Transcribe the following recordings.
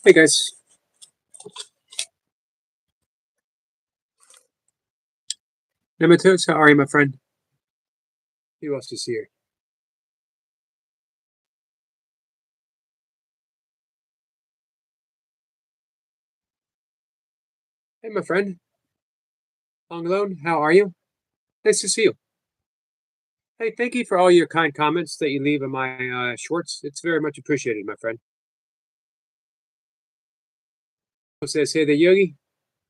Hey guys, Nematodes, how are you, my friend? Who else is here? Hey, my friend, Long Alone, how are you? Nice to see you. Hey, thank you for all your kind comments that you leave in my shorts. It's very much appreciated, my friend. Says, hey there, Yogi.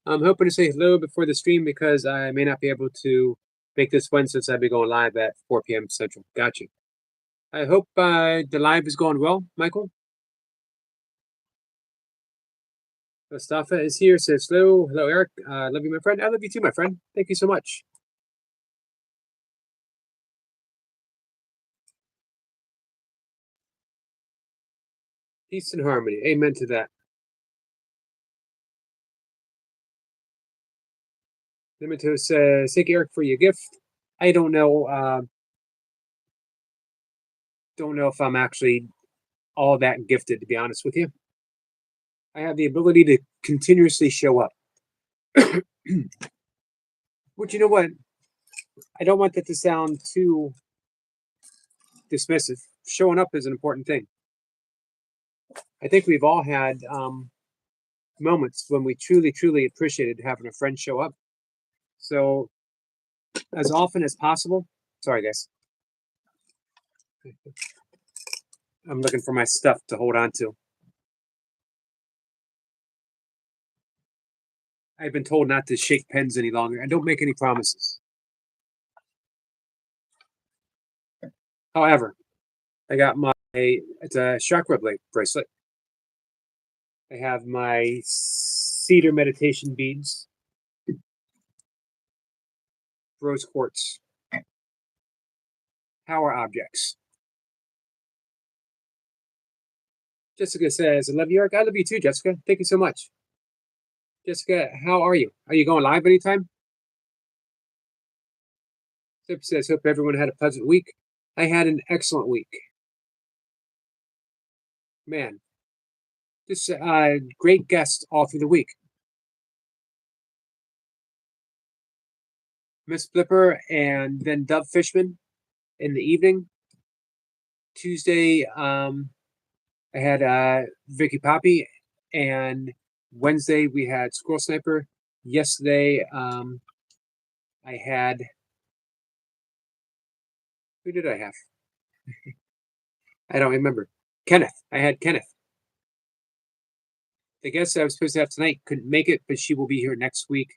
I'm hoping to say hello before the stream because I may not be able to make this one since I'll be going live at 4 p.m. Central. Gotcha. I hope the live is going well, Michael. Mustafa is here, says hello. Hello, Eric. Love you, my friend. I love you too, my friend. Thank you so much. Peace and harmony. Amen to that. Nemato says, thank you, Eric, for your gift. I don't know if I'm actually all that gifted, to be honest with you. I have the ability to continuously show up. But you know what? I don't want that to sound too dismissive. Showing up is an important thing. I think we've all had moments when we truly, truly appreciated having a friend show up. So, as often as possible, sorry, guys, I'm looking for my stuff to hold on to. I've been told not to shake pens any longer and don't make any promises. However, I got it's a chakra blade bracelet. I have my cedar meditation beads, rose quartz, power objects. Jessica says, I love you, Eric. I love you too, Jessica. Thank you so much. Jessica, how are you? Are you going live anytime? Sip says, hope everyone had a pleasant week. I had an excellent week. Man, just great guests all through the week. Miss Flipper and then Dove Fishman in the evening. Tuesday, I had Vicky Poppy, and Wednesday we had Squirrel Sniper. Yesterday, I had who did I have? I don't remember. Kenneth. I had Kenneth. The guest I was supposed to have tonight couldn't make it, but she will be here next week.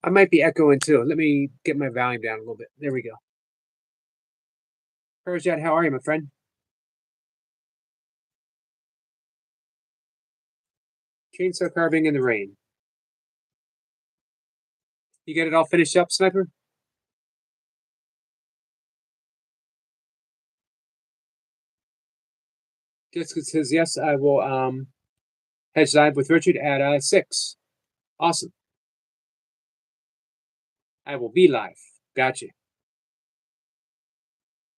I might be echoing too. Let me get my volume down a little bit. There we go. Perjad, how are you, my friend? Chainsaw carving in the rain. You get it all finished up, Sniper? Jessica says yes. I will hedge live with Richard at 6. Awesome. I will be live. Gotcha.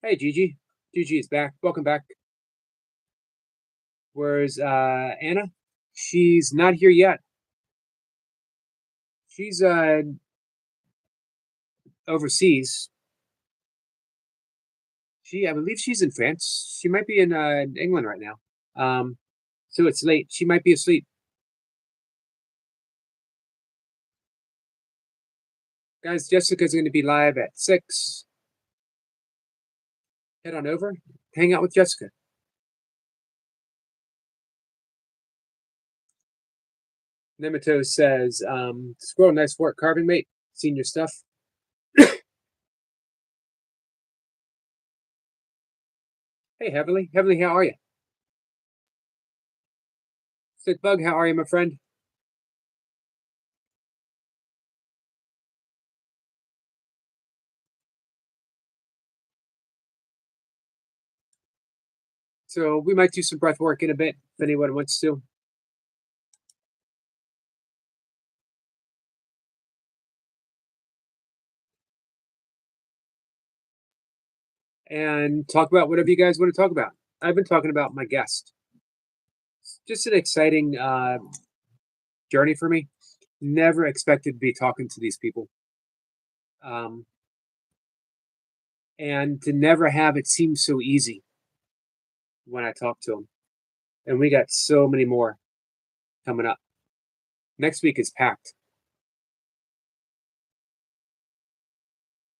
Hey, Gigi. Gigi is back. Welcome back. Where's Anna? She's not here yet. She's overseas. I believe she's in France. She might be in England right now. So it's late. She might be asleep. Guys, Jessica's going to be live at 6. Head on over. Hang out with Jessica. Nemato says, Squirrel, nice work carving, mate. Seen your stuff. Hey, Heavenly. Heavenly, how are you? Sick Bug, how are you, my friend? So we might do some breath work in a bit if anyone wants to. and talk about whatever you guys want to talk about. I've been talking about my guest. Just an exciting journey for me. Never expected to be talking to these people. Um, and to never have it seem so easy when I talk to them. And we got so many more coming up. Next week is packed.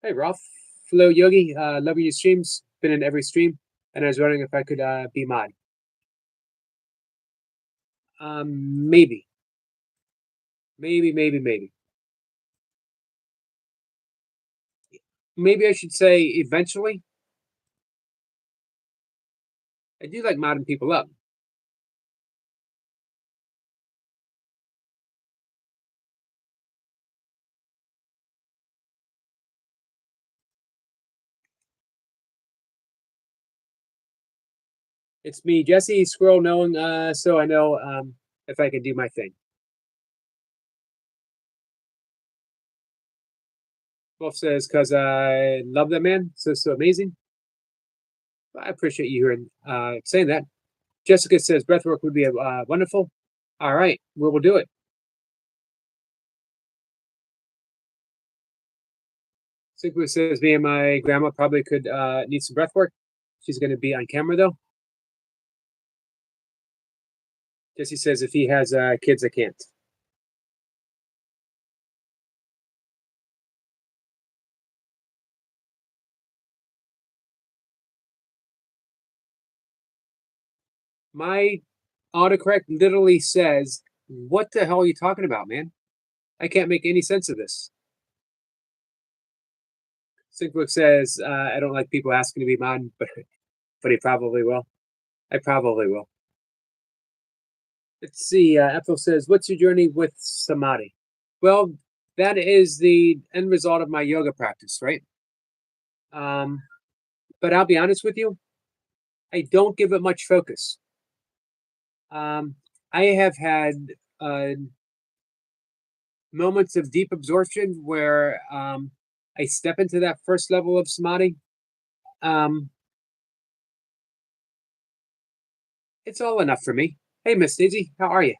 Hey, Ralph. Hello, Yogi. Loving your streams. Been in every stream. And I was wondering if I could be mod. Maybe. Maybe. Maybe I should say eventually. I do like modding people up. It's me, Jesse Squirrel, knowing so I know if I can do my thing. Wolf says, because I love that man. So amazing. I appreciate you hearing saying that. Jessica says breathwork would be wonderful. All right, we will do it. Sigma says me and my grandma probably could need some breathwork. She's going to be on camera though. Jesse says if he has kids, I can't. My autocorrect literally says, "What the hell are you talking about, man? I can't make any sense of this." Syncbook says, "I don't like people asking to be mod, but he probably will. I probably will." Let's see. Ethel says, "What's your journey with samadhi?" Well, that is the end result of my yoga practice, right? But I'll be honest with you, I don't give it much focus. I have had uh, moments of deep absorption where I step into that first level of samadhi. It's all enough for me. Hey, Miss Daisy, how are you?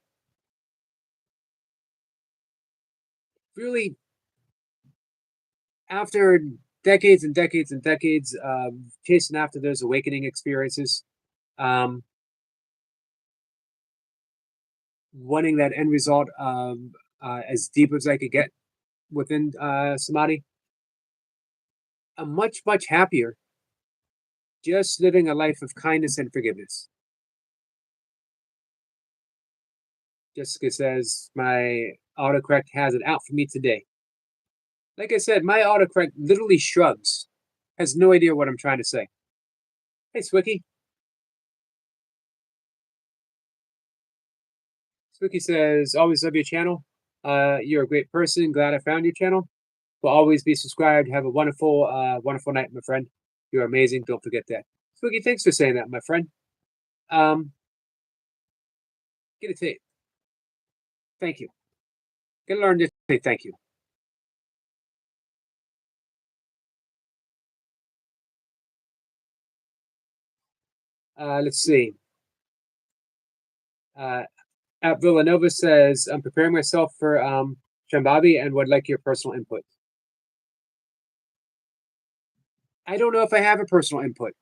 Really, after decades and decades and decades of chasing after those awakening experiences, um, wanting that end result as deep as I could get within samadhi, I'm much happier just living a life of kindness and forgiveness. Jessica says my autocorrect has it out for me today. Like I said, my autocorrect literally shrugs, has no idea what I'm trying to say. Hey, Swicky. Swicky says, always love your channel. You're a great person. Glad I found your channel. Will always be subscribed. Have a wonderful night, my friend. You're amazing. Don't forget that. Swicky, thanks for saying that, my friend. Get a tape. Thank you. Gotta learn to say thank you. Let's see. At Villanova says, I'm preparing myself for Shambhavi and would like your personal input. I don't know if I have a personal input.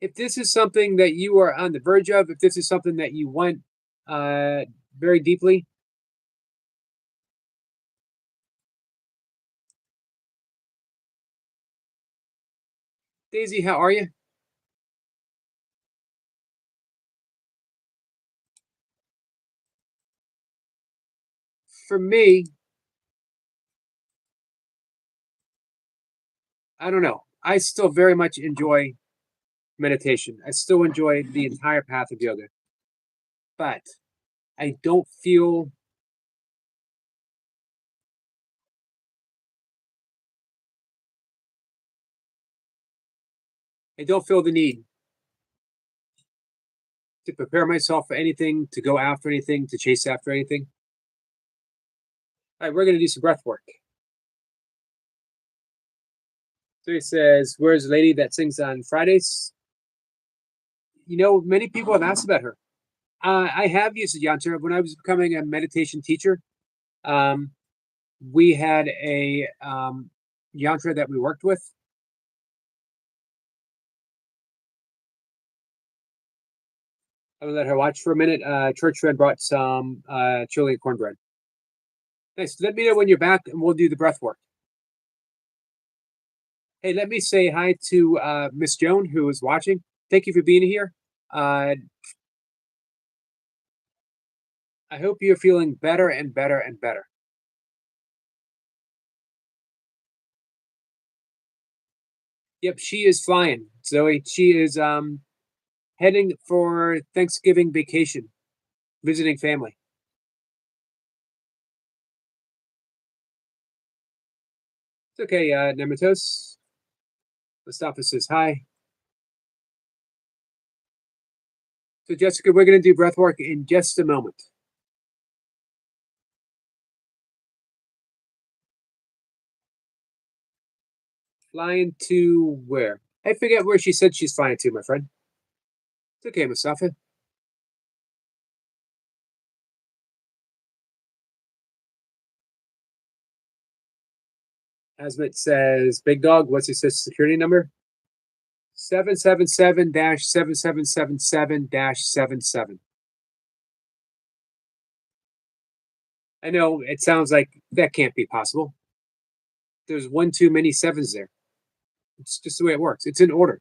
If this is something that you are on the verge of, if this is something that you want very deeply, Daisy, how are you? For me, I don't know. I still very much enjoy meditation. I still enjoy the entire path of yoga. But I don't feel the need to prepare myself for anything, to go after anything, to chase after anything. All right, we're going to do some breath work. So he says, where's the lady that sings on Fridays? You know, many people have asked about her. I have used the yantra when I was becoming a meditation teacher. Um, we had a yantra that we worked with. I'm gonna let her watch for a minute. Church friend brought some chili and cornbread. Nice. Let me know when you're back, and we'll do the breath work. Hey, let me say hi to Miss Joan, who is watching. Thank you for being here. I hope you're feeling better and better and better. Yep, she is flying, Zoe. She is heading for Thanksgiving vacation, visiting family. It's okay, Nematos. Mustafa says hi. So, Jessica, we're going to do breath work in just a moment. Flying to where? I forget where she said she's flying to, my friend. It's okay, Mustafa. Asmit says, Big Dog, what's his social security number? 777-7777-77. I know it sounds like that can't be possible. There's one too many sevens there. It's just the way it works. It's in order.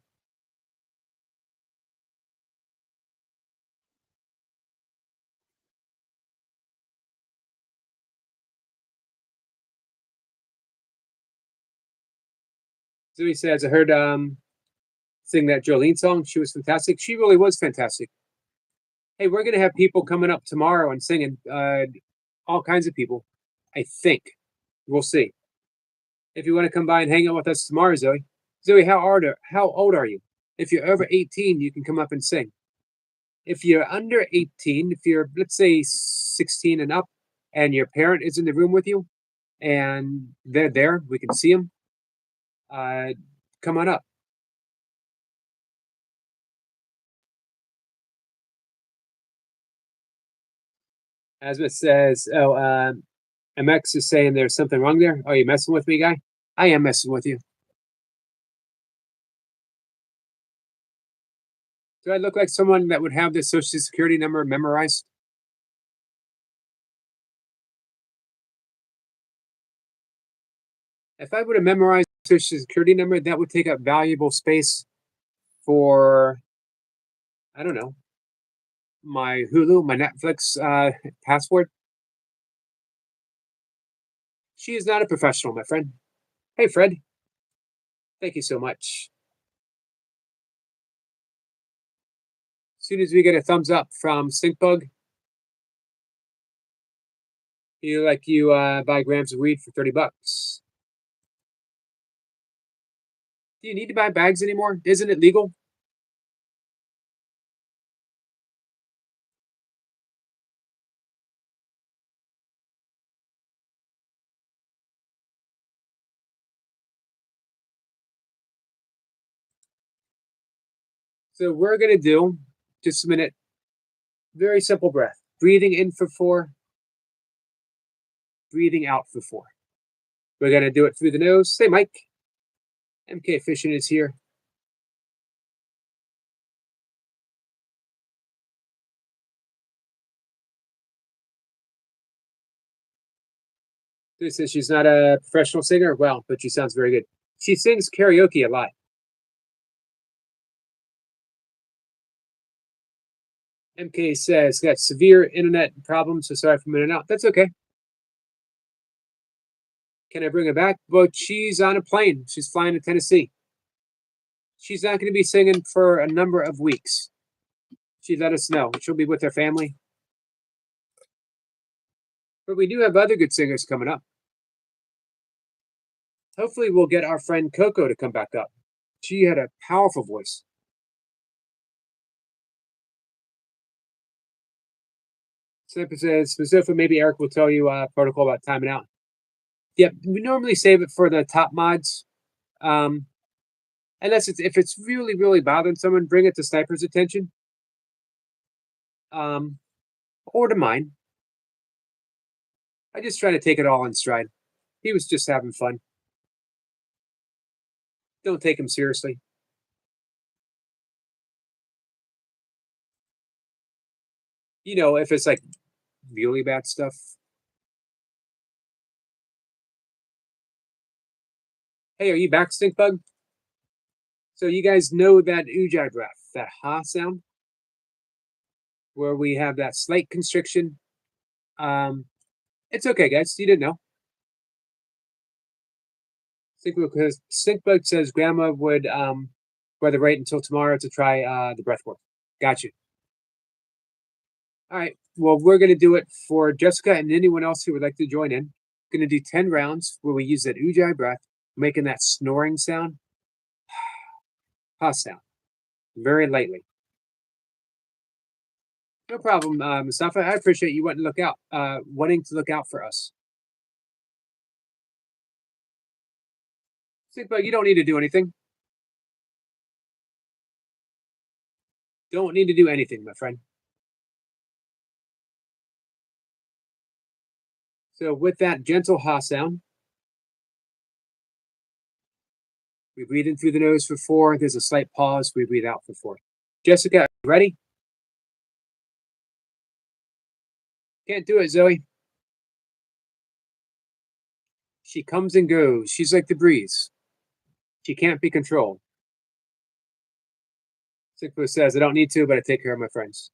So he says, I heard sing that Jolene song. She was fantastic. She really was fantastic. Hey, we're gonna have people coming up tomorrow and singing. All kinds of people. I think we'll see. If you want to come by and hang out with us tomorrow, Zoe. Zoe, how old are you? If you're over 18, you can come up and sing. If you're under 18, if you're let's say 16 and up, and your parent is in the room with you, and they're there, we can see them. Come on up. Asma says, "Oh, MX is saying there's something wrong there. Are you messing with me, guy? I am messing with you. Do I look like someone that would have the social security number memorized? If I would have memorized the social security number, that would take up valuable space for, I don't know, my Hulu, my Netflix password. She is not a professional, my friend. Hey, Fred. Thank you so much. As soon as we get a thumbs up from Syncbug, you buy grams of weed for $30. Do you need to buy bags anymore? Isn't it legal? So we're gonna do just a minute. Very simple breath. Breathing in for 4, breathing out for 4. We're gonna do it through the nose. Say, Mike. MK Efficient is here. This says she's not a professional singer. Well, but she sounds very good. She sings karaoke a lot. MK says got severe internet problems, so sorry for a minute out. That's okay. Can I bring her back? Well, she's on a plane. She's flying to Tennessee. She's not going to be singing for a number of weeks. She let us know. She'll be with her family. But we do have other good singers coming up. Hopefully, we'll get our friend Coco to come back up. She had a powerful voice. Sniper says, Mustafa, maybe Eric will tell you protocol about timing out. Yep, we normally save it for the top mods. Unless if it's really, really bothering someone, bring it to Sniper's attention. Or to mine. I just try to take it all in stride. He was just having fun. Don't take him seriously. You know, if it's like really bad stuff. Hey, are you back, Stinkbug? So you guys know that ujjayi breath, that ha sound, where we have that slight constriction. It's okay, guys. You didn't know. Stinkbug says Grandma would rather wait until tomorrow to try the breath work. Got you. All right. Well, we're going to do it for Jessica and anyone else who would like to join in. Going to do 10 rounds where we use that ujjayi breath, making that snoring sound, ha sound, very lightly. No problem, Mustafa. I appreciate you wanting to look out for us. Stinkbug, you don't need to do anything. Don't need to do anything, my friend. So with that gentle ha sound, we breathe in through the nose for 4. There's a slight pause. We breathe out for 4. Jessica, ready? Can't do it, Zoe. She comes and goes. She's like the breeze. She can't be controlled. Stinkbug says, I don't need to, but I take care of my friends.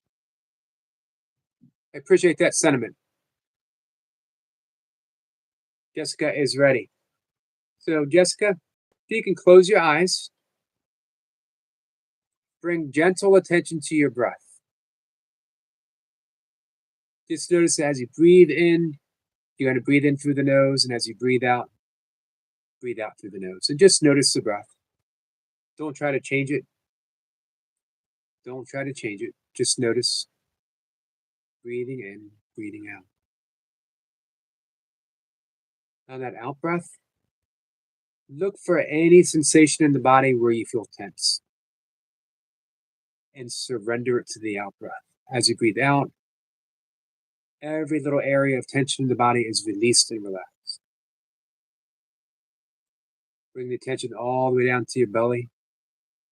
I appreciate that sentiment. Jessica is ready. So, Jessica, if you can close your eyes, bring gentle attention to your breath. Just notice as you breathe in, you're going to breathe in through the nose, and as you breathe out through the nose. And just notice the breath. Don't try to change it. Don't try to change it. Just notice breathing in, breathing out. On that out breath, look for any sensation in the body where you feel tense and surrender it to the out breath. As you breathe out, every little area of tension in the body is released and relaxed. Bring the attention all the way down to your belly.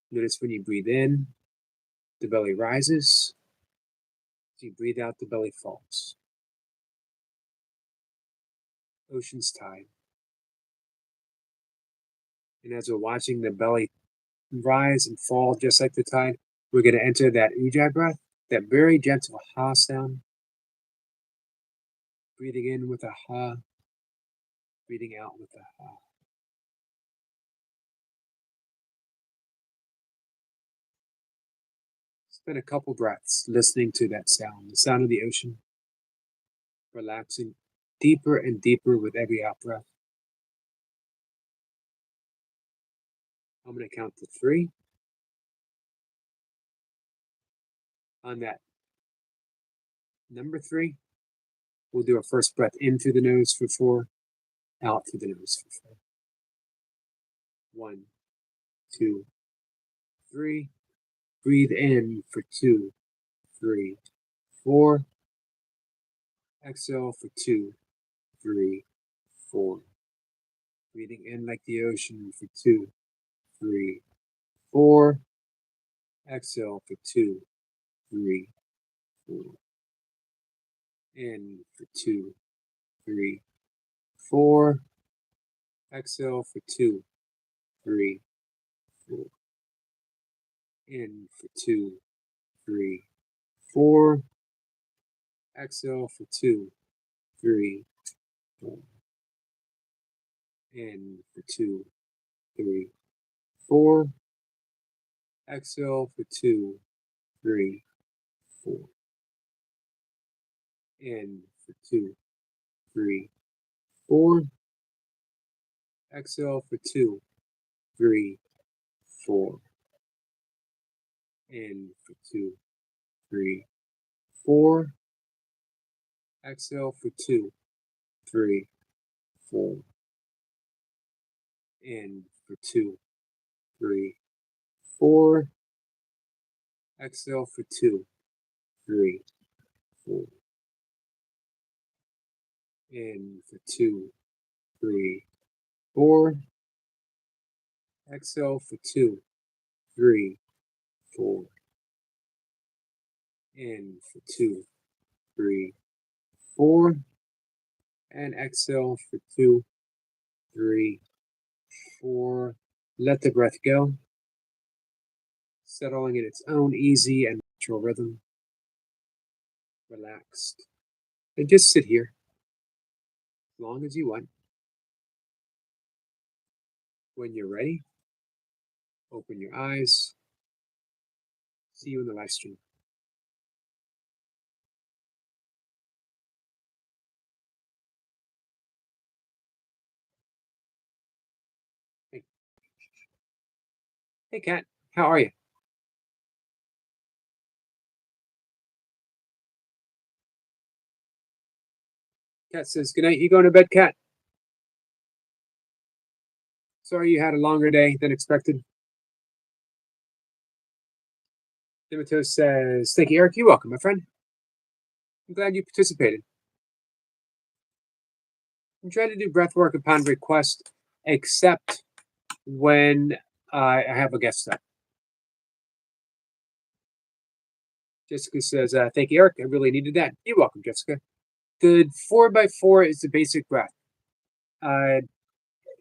Notice when you breathe in, the belly rises. As you breathe out, the belly falls. Ocean's tide. And as we're watching the belly rise and fall just like the tide, we're going to enter that ujjayi breath, that very gentle ha sound. Breathing in with a ha, breathing out with a ha. Spend a couple breaths listening to that sound, the sound of the ocean, relaxing deeper and deeper with every out breath. I'm going to count to 3. On that number 3, we'll do our first breath in through the nose for 4, out through the nose for 4. 1, 2, 3. Breathe in for 2, 3, 4. Exhale for 2, 3, 4. Breathing in like the ocean for 2, 3, 4. Exhale for 2, 3, 4. In for 2, 3, 4. Exhale for 2, 3, 4. In for 2, 3, 4. Exhale for 2, 3, 4. In for 2, 3, 4. Exhale for 2, 3, 4. In for 2, 3, 4. Exhale for 2, 3, 4. In for 2, 3, 4. Exhale for 2, 3, 4. In for 2, 3, 4. Exhale for 2, 3, 4. In for 2, 3, 4. Exhale for 2, 3, 4. In for 2, 3, 4. And exhale for 2, 3, 4. Let the breath go, settling in its own easy and natural rhythm. Relaxed. And just sit here as long as you want. When you're ready, open your eyes. See you in the live stream. Hey, Kat, how are you? Kat says, good night. You going to bed, Kat? Sorry you had a longer day than expected. Dimitos says, thank you, Eric. You're welcome, my friend. I'm glad you participated. I'm trying to do breath work upon request, except when I have a guest star. Jessica says, thank you, Eric. I really needed that. You're welcome, Jessica. The 4x4 is the basic breath.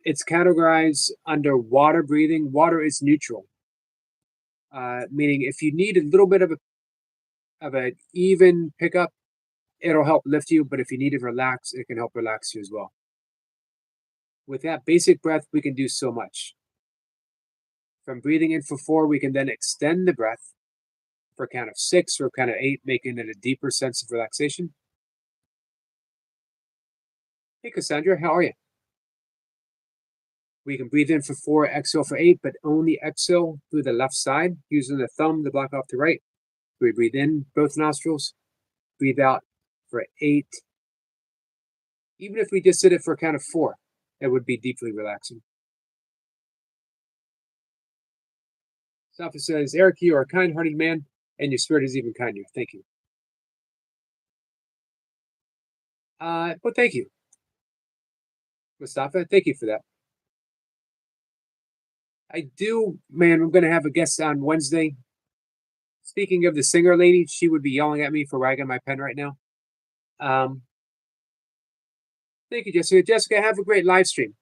It's categorized under water breathing. Water is neutral, meaning if you need a little bit of an even pickup, it'll help lift you. But if you need to relax, it can help relax you as well. With that basic breath, we can do so much. From breathing in for 4, we can then extend the breath for a count of 6 or a count of 8, making it a deeper sense of relaxation. Hey, Cassandra, how are you? We can breathe in for 4, exhale for 8, but only exhale through the left side, using the thumb to block off the right. We breathe in both nostrils, breathe out for 8. Even if we just did it for a count of 4, it would be deeply relaxing. Safa says, Eric, you are a kind-hearted man, and your spirit is even kinder. Thank you. Well, thank you, Mustafa. Thank you for that. I do, man, I'm going to have a guest on Wednesday. Speaking of the singer lady, she would be yelling at me for wagging my pen right now. Thank you, Jessica. Jessica, have a great live stream.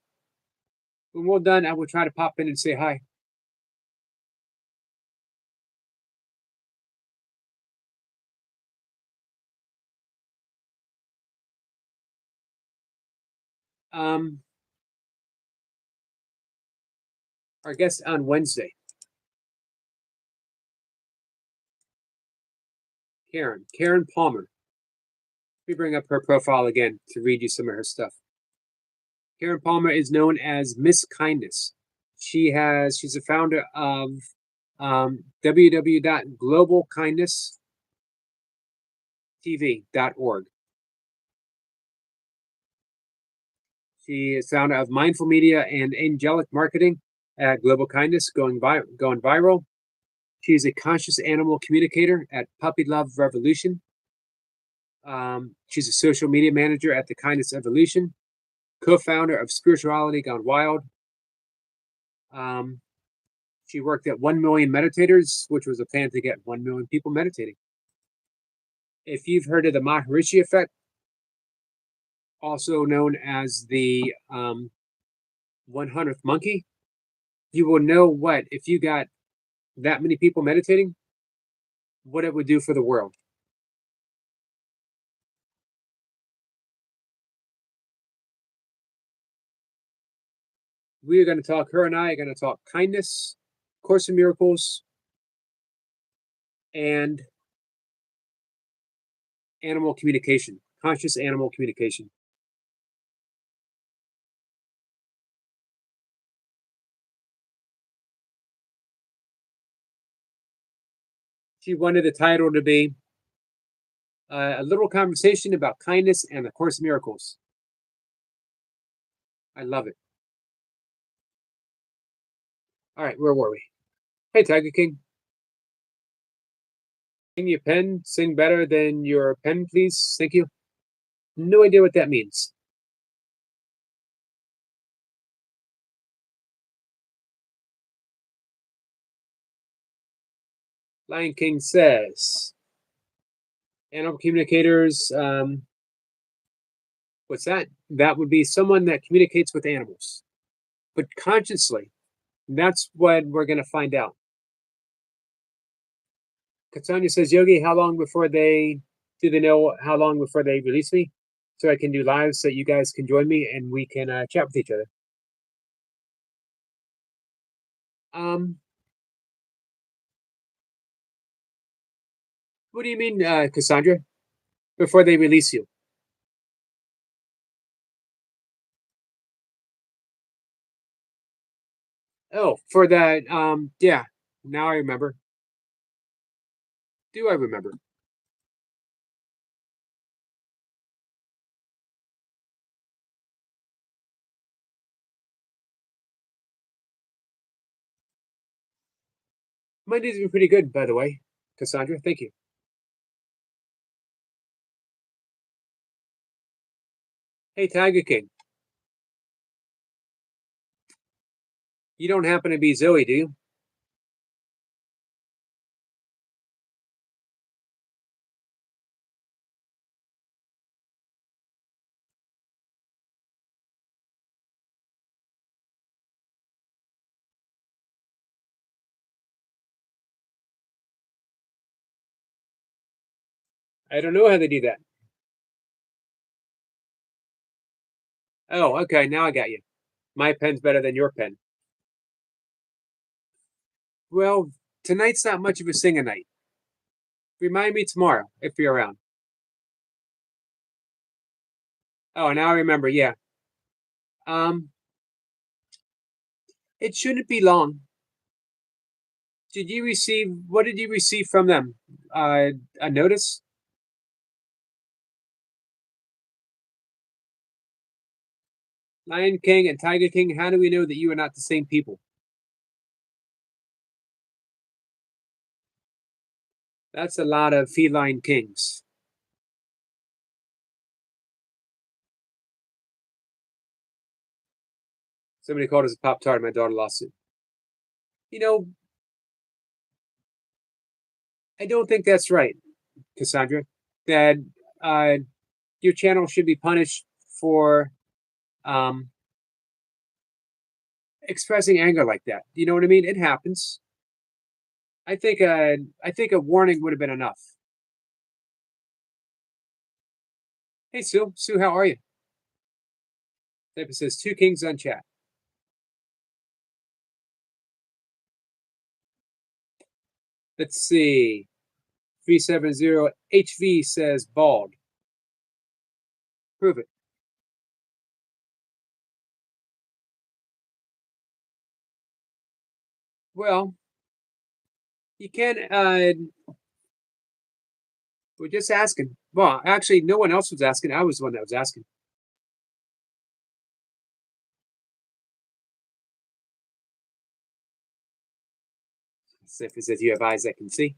When we're done, I will try to pop in and say hi. Our guest on Wednesday, Karen Palmer. Let me bring up her profile again to read you some of her stuff. Karen Palmer is known as Miss Kindness. She's a founder of www.globalkindnesstv.org. She is founder of Mindful Media and Angelic Marketing at Global Kindness, going viral. She's a conscious animal communicator at Puppy Love Revolution. She's a social media manager at The Kindness Evolution, co-founder of Spirituality Gone Wild. She worked at 1 Million Meditators, which was a plan to get 1 million people meditating. If you've heard of the Maharishi effect, also known as the 100th monkey, you will know what, if you got that many people meditating, what it would do for the world. We are going to talk, her and I are going to talk kindness, Course in Miracles, and animal communication, conscious animal communication. She wanted the title to be A little conversation about kindness and the Course in Miracles. I love it. All right, where were we? Hey, Tiger King. Sing your pen, sing better than your pen, please. Thank you. No idea what that means. Lion King says, animal communicators, what's that? That would be someone that communicates with animals, but consciously. That's what we're going to find out. Katanya says, Yogi, how long before they know how long before they release me so I can do lives so you guys can join me and we can chat with each other? What do you mean, Cassandra? Before they release you? Oh, for that. Yeah. Now I remember. Do I remember? Monday's been pretty good, by the way, Cassandra. Thank you. Hey, Tiger King. You don't happen to be Zoe, do you? I don't know how they do that. Oh, okay. Now I got you. My pen's better than your pen. Well, tonight's not much of a singing night. Remind me tomorrow if you're around. Oh, now I remember. Yeah. Um, it shouldn't be long. Did you receive? What did you receive from them? A notice? Lion King and Tiger King. How do we know that you are not the same people? That's a lot of feline kings. Somebody called us a Pop Tart. My daughter lost it. You know, I don't think that's right, Cassandra. That uh, your channel should be punished for um, expressing anger like that. You know what I mean? It happens. I think a warning would have been enough. Hey Sue, Sue, how are you? It says two kings on chat. Let's see. 370 HV says bald. Prove it. Well, you can't. We're just asking. Well, actually, no one else was asking. I was the one that was asking. If it says you have eyes that can see.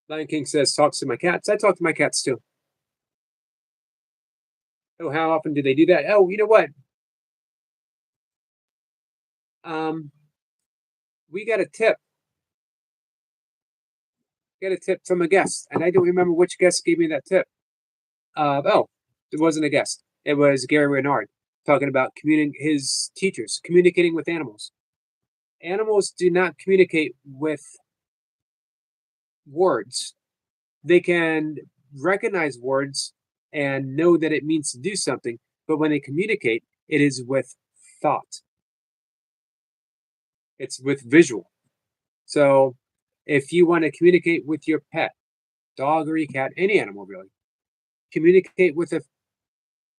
Lion King says talks to my cats. I talk to my cats too. Oh, how often do they do that? Oh, you know what? We got a tip. Got a tip from a guest, and I don't remember which guest gave me that tip. Oh, it wasn't a guest. It was Gary Renard talking about his teachers communicating with animals. Animals do not communicate with words. They can recognize words and know that it means to do something, but when they communicate, it is with thought. It's with visual. So if you want to communicate with your pet, dog or cat, any animal really, communicate with a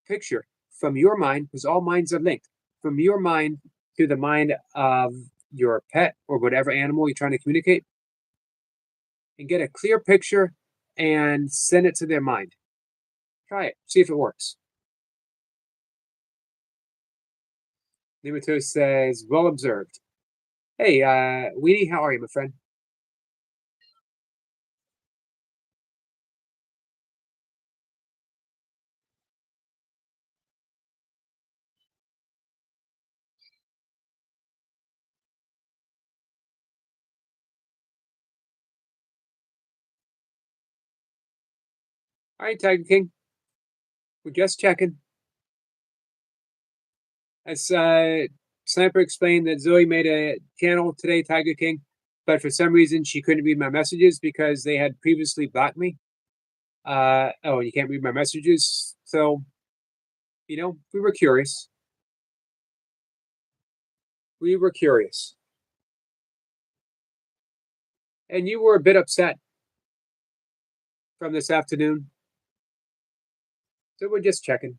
picture from your mind, because all minds are linked, from your mind to the mind of your pet or whatever animal you're trying to communicate and get a clear picture and send it to their mind. Try it, see if it works. Nematos says, well observed. Hey, Weenie, how are you, my friend? All right, Tiger King. We're just checking. As Sniper explained that Zoe made a channel today, Tiger King, but for some reason she couldn't read my messages because they had previously blocked me. Oh, you can't read my messages. So, we were curious. We were curious. And you were a bit upset from this afternoon. So we're just checking.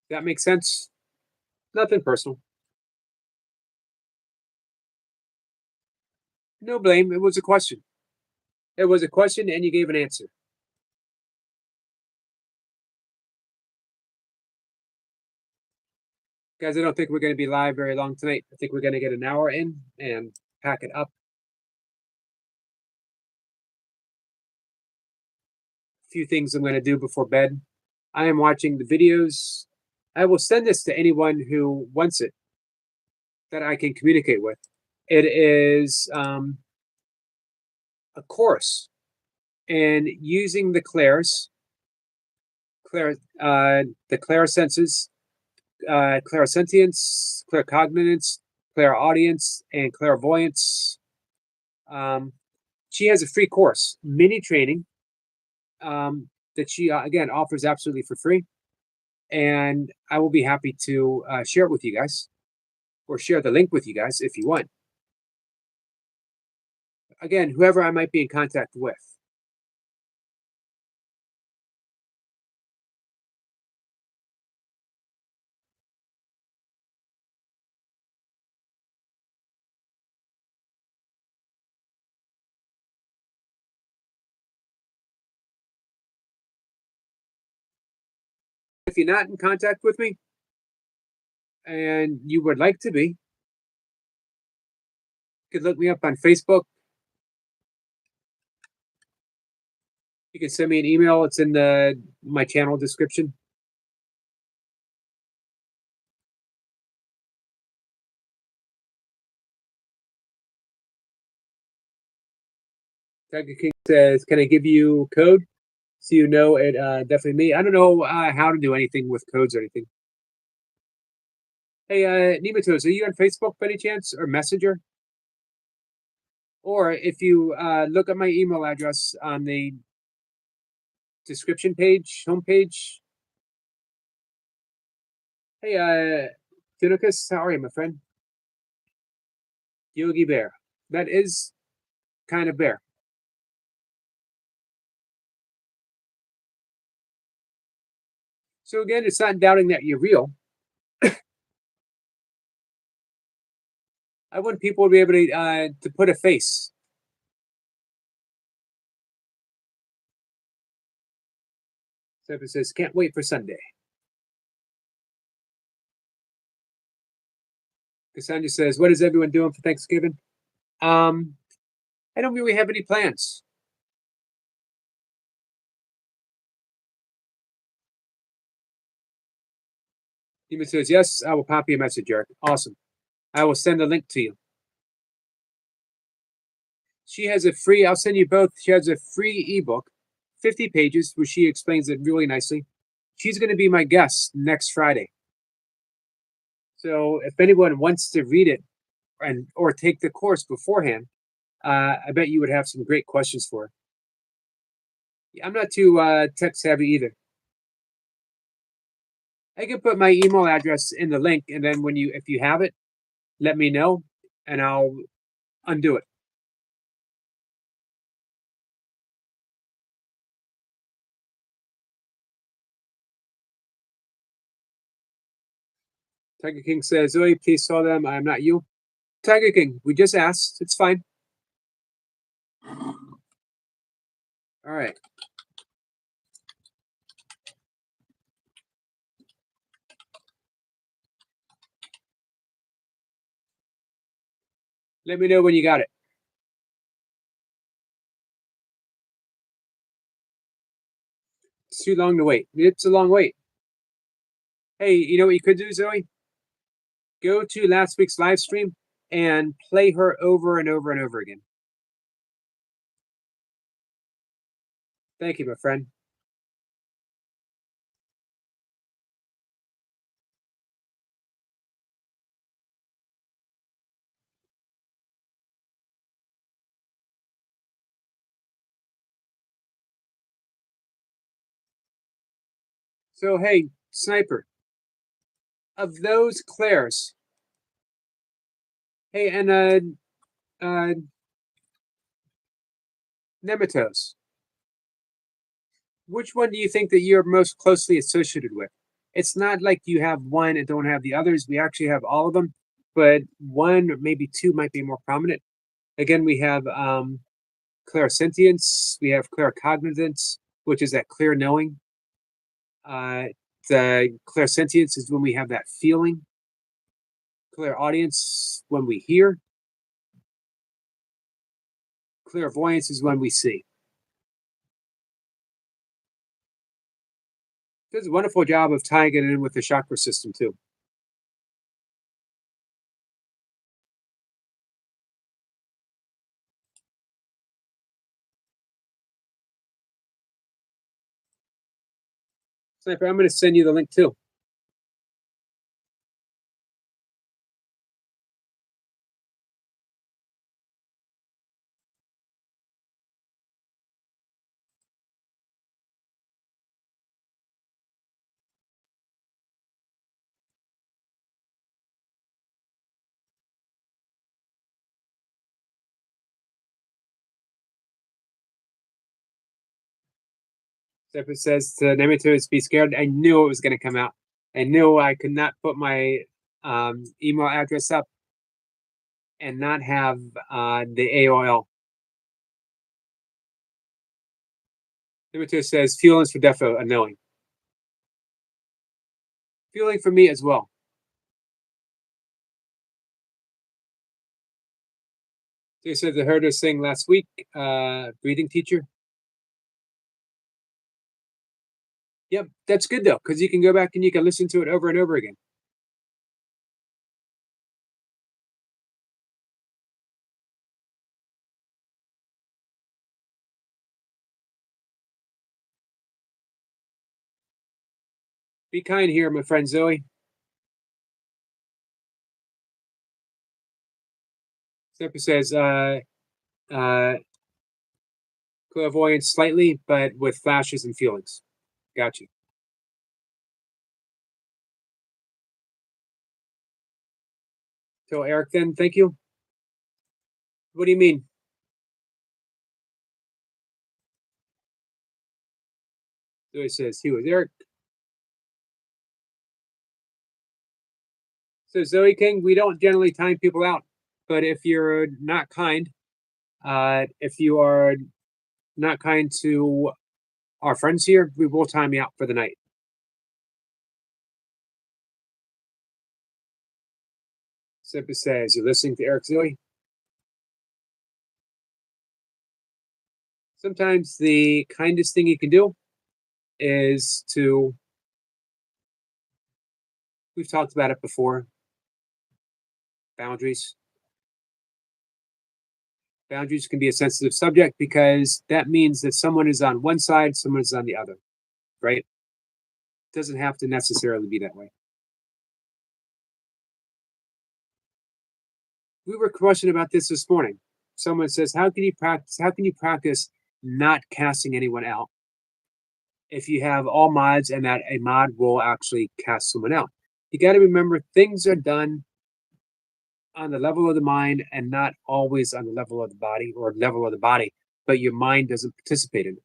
That makes sense? Nothing personal. No blame. It was a question. It was a question and you gave an answer. Guys, I don't think we're going to be live very long tonight. I think we're going to get an hour in and pack it up. A few things I'm going to do before bed. I am watching the videos. I will send this to anyone who wants it that I can communicate with. It is a course in using the clairs, the clairsenses, clairsentience, claircognizance, clairaudience, and clairvoyance. She has a free course, mini training, that she again offers absolutely for free, and I will be happy to share it with you guys, or share the link with you guys if you want. Again, whoever I might be in contact with. If you're not in contact with me and you would like to be, you could look me up on Facebook. You can send me an email. It's in my channel description. Tiger King says, "Can I give you code so you know it definitely me?" I don't know how to do anything with codes or anything. Hey, Nematos, are you on Facebook by any chance, or Messenger? Or if you look at my email address on the description page, homepage. Hey, Tunicus, how are you, my friend? Yogi Bear. That is kind of bear. So again, it's not doubting that you're real. I want people to be able to put a face. So if it says, "Can't wait for Sunday." Cassandra says, "What is everyone doing for Thanksgiving?" I don't really have any plans. Demon says, "Yes, I will copy a message, Eric." Awesome. I will send a link to you. She has a free, I'll send you both. She has a free ebook, 50 pages, where she explains it really nicely. She's going to be my guest next Friday. So if anyone wants to read it or take the course beforehand, I bet you would have some great questions for her. I'm not too tech savvy either. I can put my email address in the link, and then if you have it, let me know, and I'll undo it. Tiger King says, Zoe, please tell them I am not you. Tiger King, we just asked. It's fine. All right. Let me know when you got it. It's too long to wait. It's a long wait. Hey, you know what you could do, Zoe? Go to last week's live stream and play her over and over and over again. Thank you, my friend. So, hey, Sniper, of those Claires, hey, and Nemetos, which one do you think that you're most closely associated with? It's not like you have one and don't have the others. We actually have all of them, but one or maybe two might be more prominent. Again, we have clairsentience, we have claircognizance, which is that clear knowing. The clairsentience is when we have that feeling. Clairaudience, when we hear. Clairvoyance is when we see. Does a wonderful job of tying it in with the chakra system too. Sniper, I'm going to send you the link too. Sniper says to Nemesis, be scared. I knew it was going to come out. I knew I could not put my email address up and not have the AOL. Nemesis says, feelings for defo, a knowing. Feeling for me as well. They said they heard her sing last week, breathing teacher. Yep, that's good though, because you can go back and you can listen to it over and over again. Be kind here, my friend Zoe. Sniper says, clairvoyance slightly, but with flashes and feelings. Gotcha. So Eric, then, thank you. What do you mean? Zoe says he was Eric. So Zoe King, we don't generally time people out, but if you're not kind, if you are not kind to our friends here, we will time you out for the night. Simple says, you're listening to Eric Zoe. Sometimes the kindest thing you can do is to, we've talked about it before, boundaries. Boundaries can be a sensitive subject because that means that someone is on one side, someone is on the other, right? It doesn't have to necessarily be that way. We were questioning about this morning. Someone says, how can you practice not casting anyone out if you have all mods and that a mod will actually cast someone out? You got to remember things are done on the level of the mind and not always on the level of the body or level of the body, but your mind doesn't participate in it.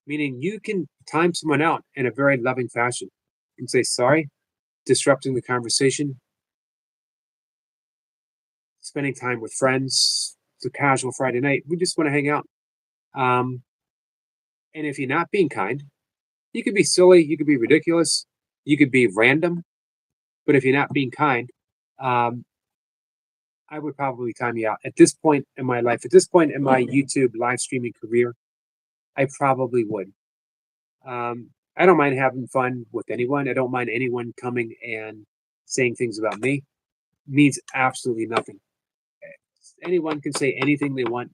Meaning you can time someone out in a very loving fashion and say, sorry, disrupting the conversation, spending time with friends. It's a casual Friday night. We just want to hang out. Um, and if you're not being kind, you could be silly, you could be ridiculous, you could be random. But if you're not being kind, um, I would probably time you out. At this point in my life, at this point in my YouTube live streaming career, I probably would. I don't mind having fun with anyone. I don't mind anyone coming and saying things about me. Means absolutely nothing. Anyone can say anything they want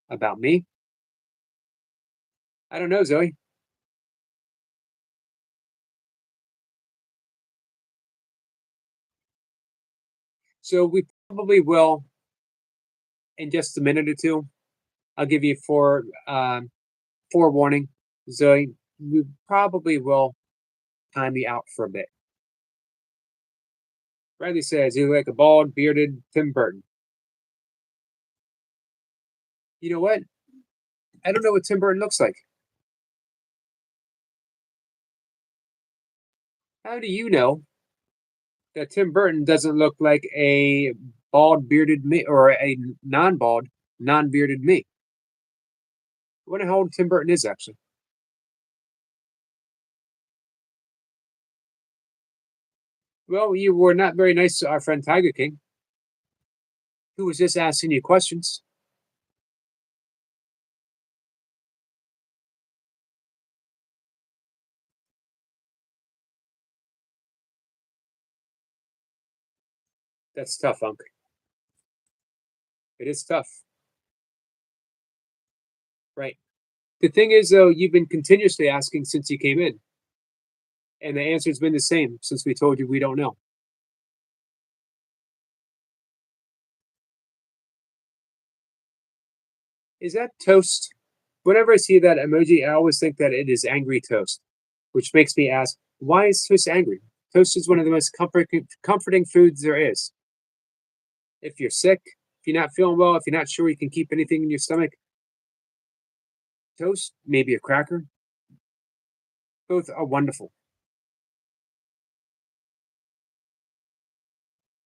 about me. I don't know, Zoe. So we probably will in just a minute or two. I'll give you forewarning, Zoe. We probably will time me out for a bit. Bradley says he's like a bald, bearded Tim Burton. You know what? I don't know what Tim Burton looks like. How do you know that Tim Burton doesn't look like a bald, bearded me or a non-bald, non-bearded me? I wonder how old Tim Burton is actually. Well, you were not very nice to our friend Tiger King, who was just asking you questions. That's tough, Unc. It is tough. Right. The thing is, though, you've been continuously asking since you came in, and the answer's been the same since we told you we don't know. Is that toast? Whenever I see that emoji, I always think that it is angry toast, which makes me ask, why is toast angry? Toast is one of the most comforting foods there is. If you're sick, if you're not feeling well, if you're not sure you can keep anything in your stomach, toast, maybe a cracker, both are wonderful.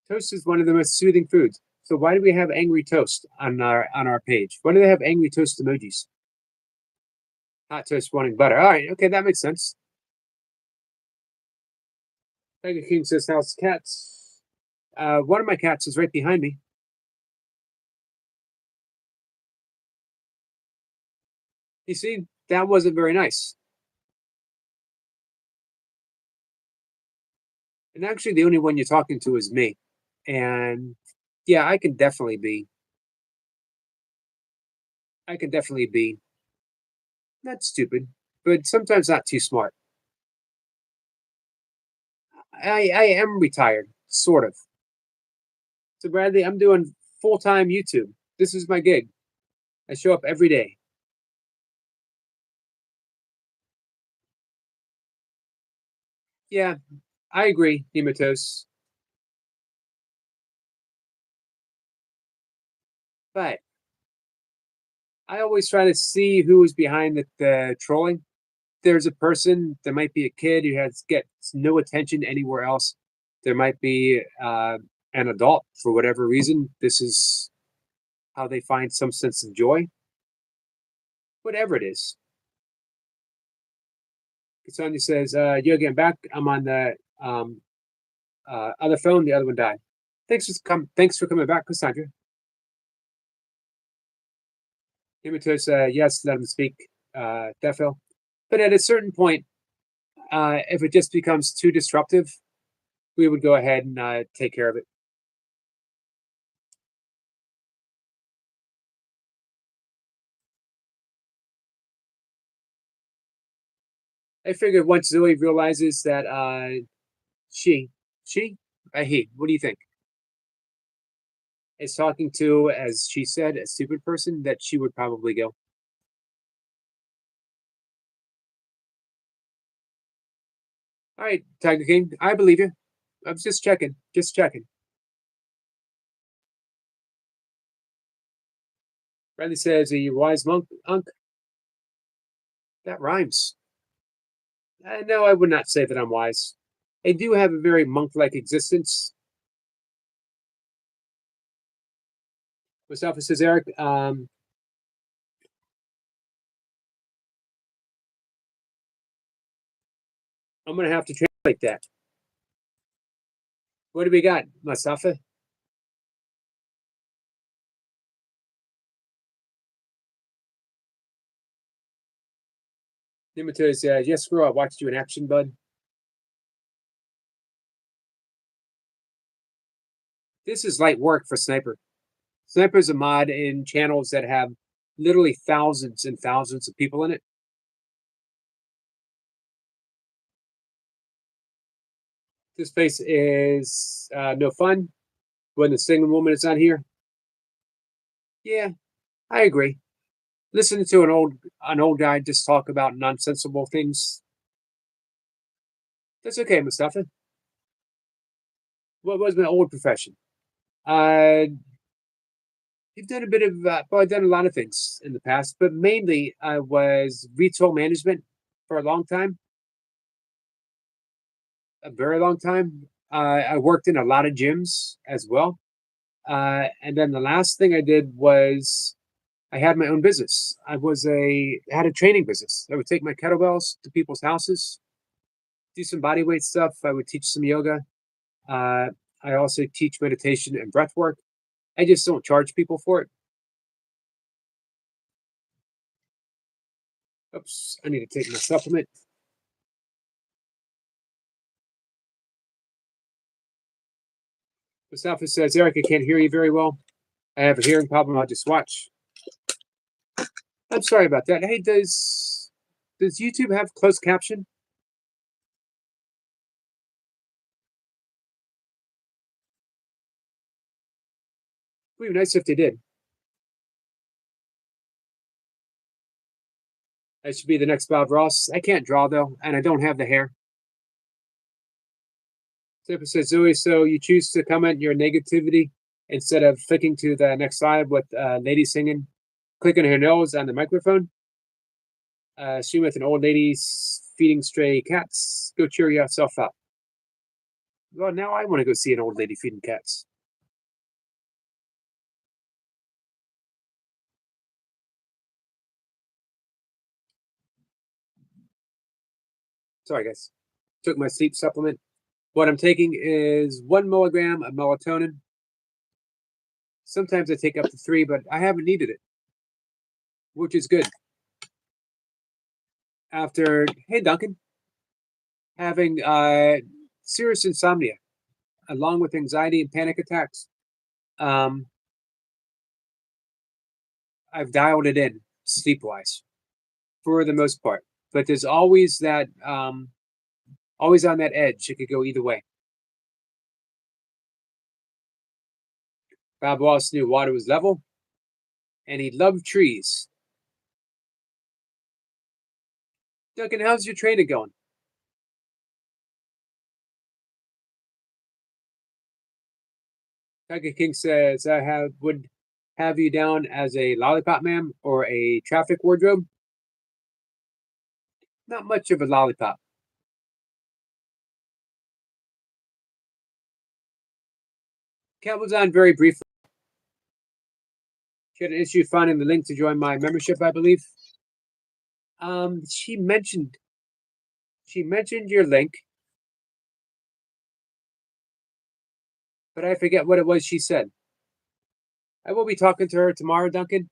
Toast is one of the most soothing foods. So why do we have angry toast on our page? Why do they have angry toast emojis? Hot toast wanting butter. All right, okay, that makes sense. Tiger King says, "House cats." One of my cats is right behind me. You see, that wasn't very nice. And actually, the only one you're talking to is me. And yeah, I can definitely be not stupid, but sometimes not too smart. I am retired, sort of. So Bradley, I'm doing full time YouTube. This is my gig. I show up every day. Yeah, I agree, Nematos. But I always try to see who is behind the trolling. There's a person, there might be a kid who has gets no attention anywhere else. There might be an adult for whatever reason. This is how they find some sense of joy. Whatever it is. Cassandra says, "You're getting back. I'm on the other phone. The other one died. Thanks for coming back, Cassandra." Hematos, yes, let him speak. Defil. But at a certain point, if it just becomes too disruptive, we would go ahead and take care of it. I figured once Zoe realizes that she, she, he, what do you think? Is talking to, as she said, a stupid person, that she would probably go. All right, Tiger King, I believe you. I was just checking, just checking. Bradley says, "Are you wise monk, Unc?" That rhymes. No, I would not say that I'm wise. They do have a very monk-like existence. Mustafa says, Eric, I'm going to have to translate that. What do we got, Mustafa? Nimito says, yes, screw, I watched you in action, bud. This is light work for Sniper. Sniper is a mod in channels that have literally thousands and thousands of people in it. This place is no fun when the single woman is not here. Yeah, I agree. Listening to an old guy just talk about nonsensical things. That's okay, Mustafa. What was my old profession? Uh, I've done a bit of, well, I've done a lot of things in the past, but mainly I was retail management for a long time, a very long time. I worked in a lot of gyms as well. And then the last thing I did was I had my own business. Had a training business. I would take my kettlebells to people's houses, do some body weight stuff. I would teach some yoga. Uh, I also teach meditation and breath work. I just don't charge people for it. Oops, I need to take my supplement. Mustafa says, Eric, I can't hear you very well. I have a hearing problem. I'll just watch. I'm sorry about that. Hey, does YouTube have closed caption? It would be nice if they did. I should be the next Bob Ross. I can't draw though, and I don't have the hair. Zipper says, Zoe, so you choose to comment your negativity instead of flicking to the next slide with lady singing, clicking her nose on the microphone. Stream with an old lady feeding stray cats. Go cheer yourself up. Well, now I want to go see an old lady feeding cats. Sorry, guys. Took my sleep supplement. What I'm taking is 1 milligram of melatonin. Sometimes I take up to 3, but I haven't needed it, which is good. After, hey, Duncan, having serious insomnia, along with anxiety and panic attacks, um, I've dialed it in sleep wise for the most part. But there's always that, always on that edge. It could go either way. Bob Wallace knew water was level, and he loved trees. Duncan, how's your training going? Tiger King says, would have you down as a lollipop man or a traffic wardrobe. Not much of a lollipop. Cat was on very briefly. She had an issue finding the link to join my membership, I believe. She mentioned your link, but I forget what it was she said. I will be talking to her tomorrow, Duncan.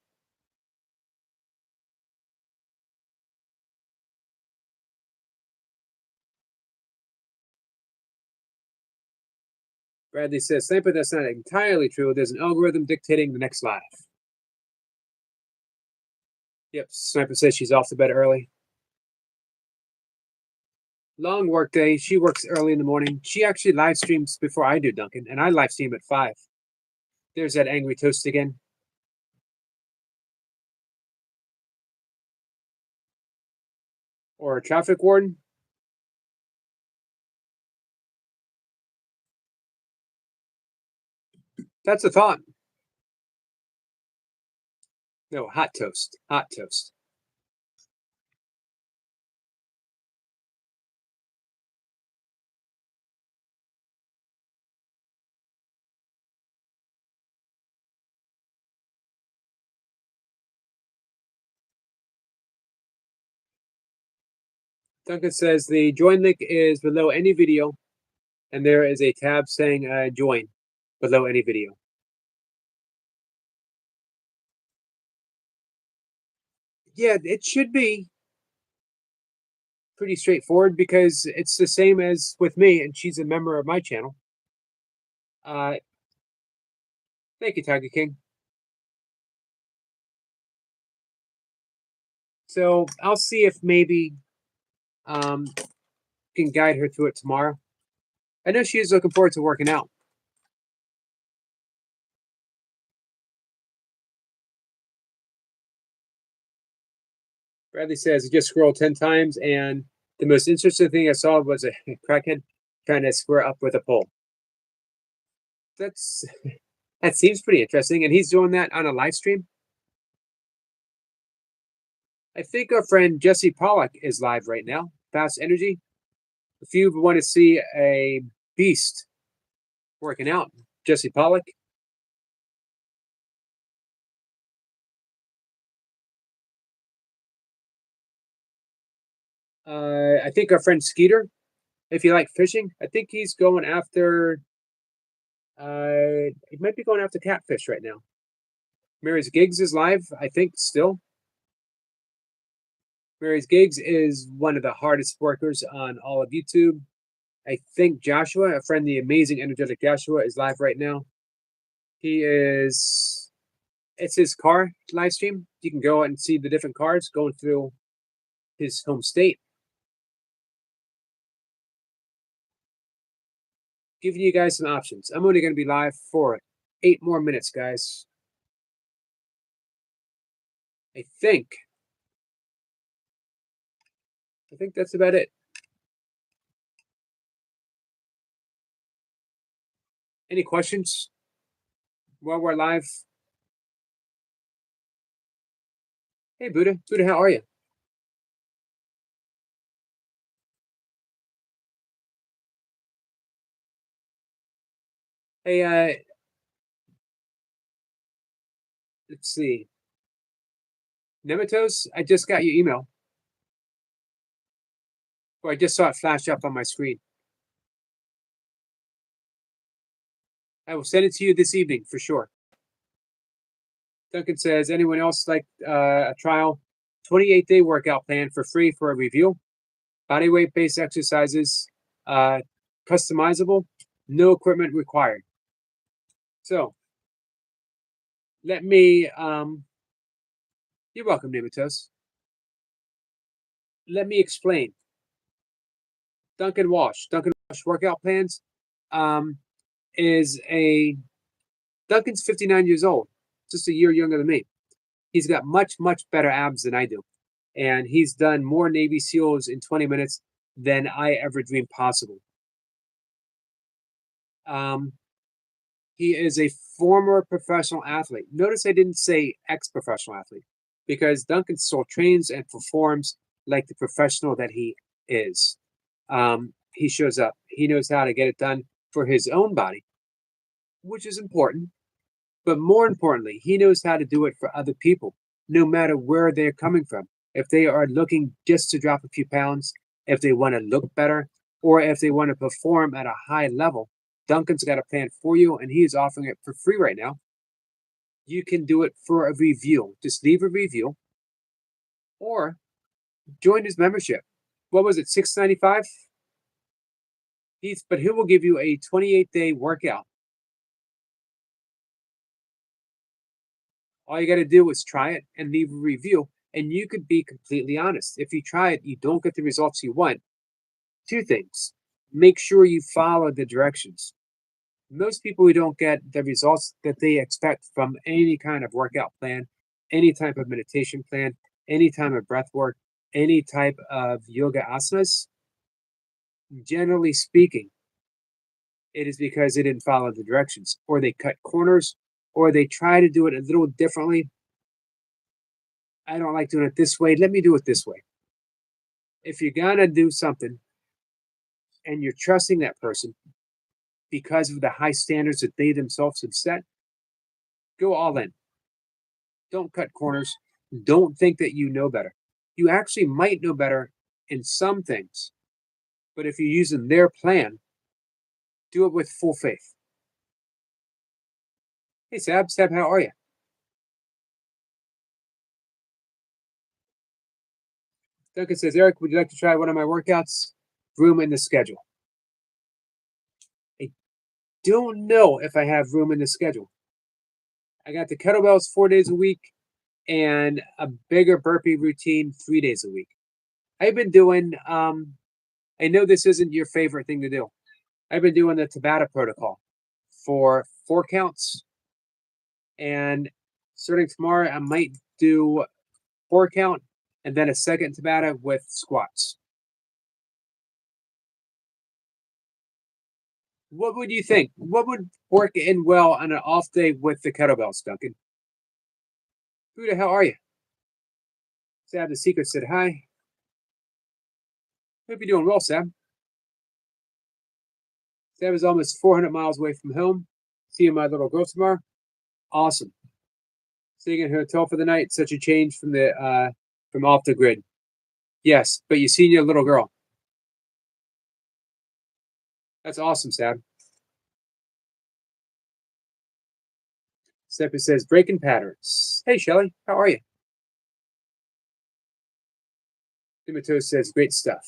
Bradley says, Sniper, that's not entirely true. There's an algorithm dictating the next live. Yep, Sniper says she's off to bed early. Long work day. She works early in the morning. She actually live streams before I do, Duncan, and I live stream at 5. There's that angry toast again. Or a traffic warden. That's a thought. No, hot toast. Hot toast. Duncan says the join link is below any video, and there is a tab saying join below any video. Yeah, it should be pretty straightforward because it's the same as with me, and she's a member of my channel. Thank you, Tiger King. So I'll see if maybe can guide her through it tomorrow. I know she is looking forward to working out. Bradley says he just scrolled 10 times, and the most interesting thing I saw was a crackhead trying to square up with a pole. That seems pretty interesting, and he's doing that on a live stream. I think our friend Jesse Pollock is live right now. Fast Energy. If you want to see a beast working out, Jesse Pollock. I think our friend Skeeter, if you like fishing, I think he's going after. He might be going after catfish right now. Mary's Gigs is live, I think, still. Mary's Gigs is one of the hardest workers on all of YouTube. I think Joshua, a friend, the amazing, energetic Joshua, is live right now. He is. It's his car live stream. You can go and see the different cars going through his home state. Giving you guys some options. I'm only going to be live for 8 more minutes, guys. I think that's about it. Any questions while we're live? Hey, Buddha. Buddha, how are you? Hey, let's see. Nematos, I just got your email. Or I just saw it flash up on my screen. I will send it to you this evening for sure. Duncan says, anyone else like a trial 28-day workout plan for free for a review? Body weight based exercises, customizable, no equipment required. So let me, you're welcome, Nematos. Let me explain. Duncan Walsh workout plans is Duncan's 59 years old, just a year younger than me. He's got much, much better abs than I do. And he's done more Navy SEALs in 20 minutes than I ever dreamed possible. He is a former professional athlete. Notice I didn't say ex-professional athlete because Duncan still trains and performs like the professional that he is. He shows up. He knows how to get it done for his own body, which is important. But more importantly, he knows how to do it for other people, no matter where they're coming from. If they are looking just to drop a few pounds, if they want to look better, or if they want to perform at a high level, Duncan's got a plan for you, and he is offering it for free right now. You can do it for a review. Just leave a review, or join his membership. What was it, $6.95? But he will give you a 28-day workout. All you got to do is try it and leave a review, and you could be completely honest. If you try it, you don't get the results you want. 2 things. Make sure you follow the directions. Most people who don't get the results that they expect from any kind of workout plan, any type of meditation plan, any type of breath work, any type of yoga asanas, generally speaking, it is because they didn't follow the directions, or they cut corners, or they try to do it a little differently. I don't like doing it this way. Let me do it this way. If you're going to do something and you're trusting that person because of the high standards that they themselves have set, go all in. Don't cut corners. Don't think that you know better. You actually might know better in some things, but if you're using their plan, do it with full faith. Hey, Sab. Sab, how are you? Duncan says, Eric, would you like to try one of my workouts? Room in the schedule. I don't know if I have room in the schedule. I got the kettlebells 4 days a week and a bigger burpee routine 3 days a week. I've been doing, I know this isn't your favorite thing to do. I've been doing the Tabata protocol for 4 counts. And starting tomorrow, I might do 4 count and then a second Tabata with squats. What would you think? What would work in well on an off day with the kettlebells, Duncan? Buddha, how are you? Sab the Secret said hi. Hope you're doing well, Sab. Sab is almost 400 miles away from home. Seeing my little girl tomorrow. Awesome. Staying in a hotel for the night. Such a change from the from off the grid. Yes, but you seen your little girl. That's awesome, Sab. Seppi says, breaking patterns. Hey, Shelly, how are you? Dimato says, great stuff.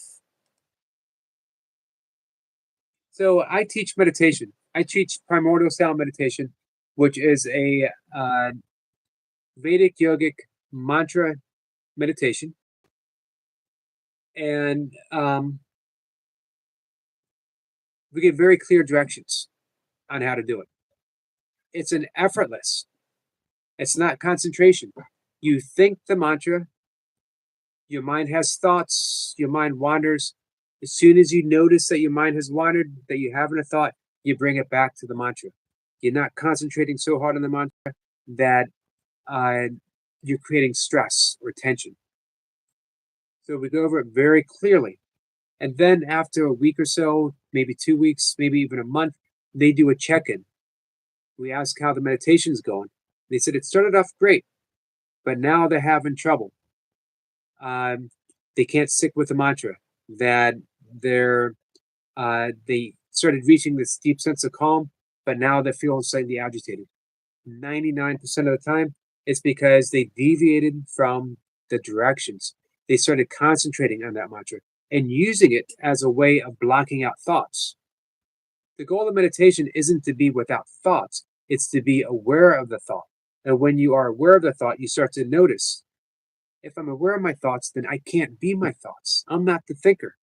So I teach meditation. I teach primordial sound meditation, which is a Vedic yogic mantra meditation. And we get very clear directions on how to do it. It's an effortless. It's not concentration. You think the mantra, your mind has thoughts, your mind wanders. As soon as you notice that your mind has wandered, that you're having a thought, you bring it back to the mantra. You're not concentrating so hard on the mantra that you're creating stress or tension. So we go over it very clearly. And then after a week or so, maybe 2 weeks, maybe even a month, they do a check-in. We ask how the meditation's going. They said it started off great, but now they're having trouble. They can't stick with the mantra. That they started reaching this deep sense of calm, but now they're feeling slightly agitated. 99% of the time, it's because they deviated from the directions. They started concentrating on that mantra and using it as a way of blocking out thoughts. The goal of meditation isn't to be without thoughts, it's to be aware of the thought. And when you are aware of the thought, you start to notice, if I'm aware of my thoughts, then I can't be my thoughts. I'm not the thinker.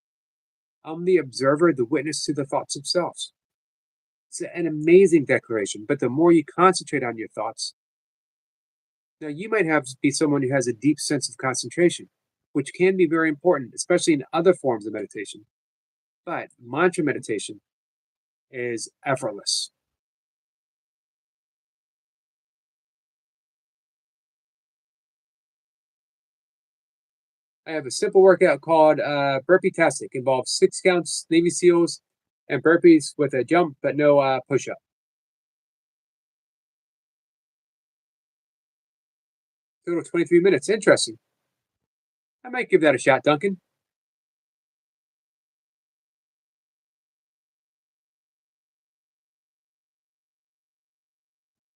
I'm the observer, the witness to the thoughts themselves. It's an amazing declaration, but the more you concentrate on your thoughts, now you might be someone who has a deep sense of concentration, which can be very important, especially in other forms of meditation. But mantra meditation is effortless. I have a simple workout called Burpee-tastic. Involves 6 counts, Navy SEALs, and burpees with a jump, but no push-up. Total 23 minutes. Interesting. I might give that a shot, Duncan.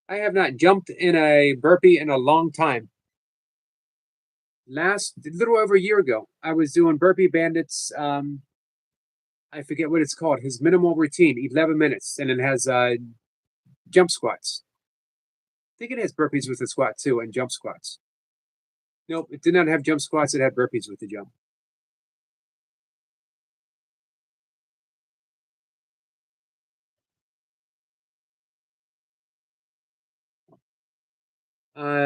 I have not jumped in a burpee in a long time. A little over a year ago, I was doing Burpee Bandits. I forget what it's called. His minimal routine, 11 minutes, and it has jump squats. I think it has burpees with the squat too, and jump squats. Nope, it did not have jump squats. It had burpees with the jump.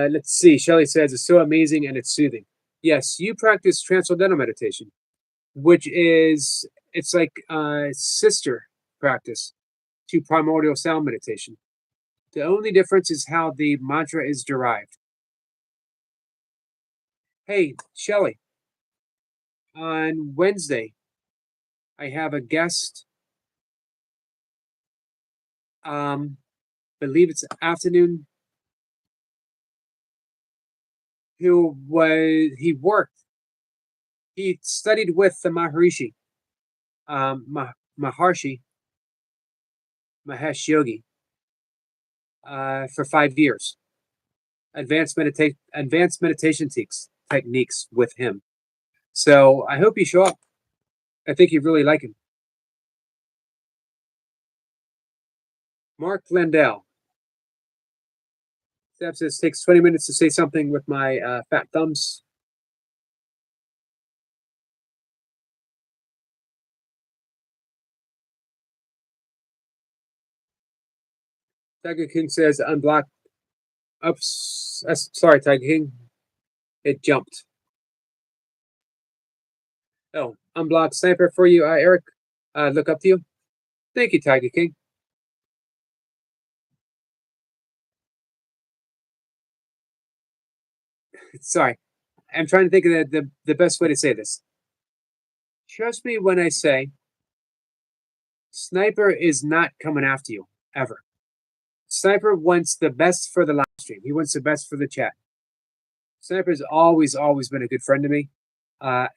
Let's see. Shelley says it's so amazing and it's soothing. Yes, you practice transcendental meditation, which is it's like a sister practice to primordial sound meditation. The only difference is how the mantra is derived. Hey, Shelley, on Wednesday, I have a guest. Believe it's afternoon. He worked He studied with the Maharishi, Maharshi Mahesh Yogi for 5 years. Advanced meditation techniques with him. So I hope you show up. I think you really like him. Mark Landell. Sab says takes 20 minutes to say something with my fat thumbs. Tiger King says unblock. Oops, sorry, Tiger King. It jumped. Oh, unblock sniper for you, Eric. Look up to you. Thank you, Tiger King. Sorry, I'm trying to think of the best way to say this. Trust me when I say Sniper is not coming after you, ever. Sniper wants the best for the live stream. He wants the best for the chat. Sniper's always been a good friend to me.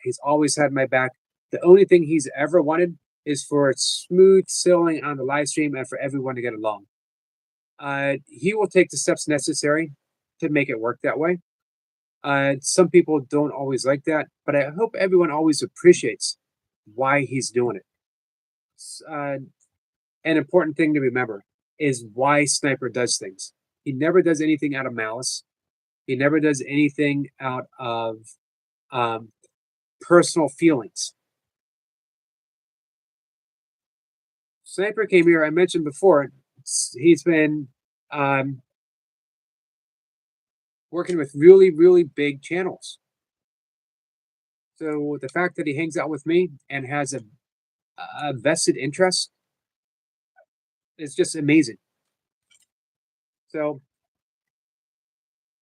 He's always had my back. The only thing he's ever wanted is for smooth sailing on the live stream and for everyone to get along. He will take the steps necessary to make it work that way. Some people don't always like that, but I hope everyone always appreciates why he's doing it. An important thing to remember is why Sniper does things. He never does anything out of malice. He never does anything out of personal feelings. Sniper came here, I mentioned before, he's been working with really big channels. So the fact that he hangs out with me and has a vested interest is just amazing. So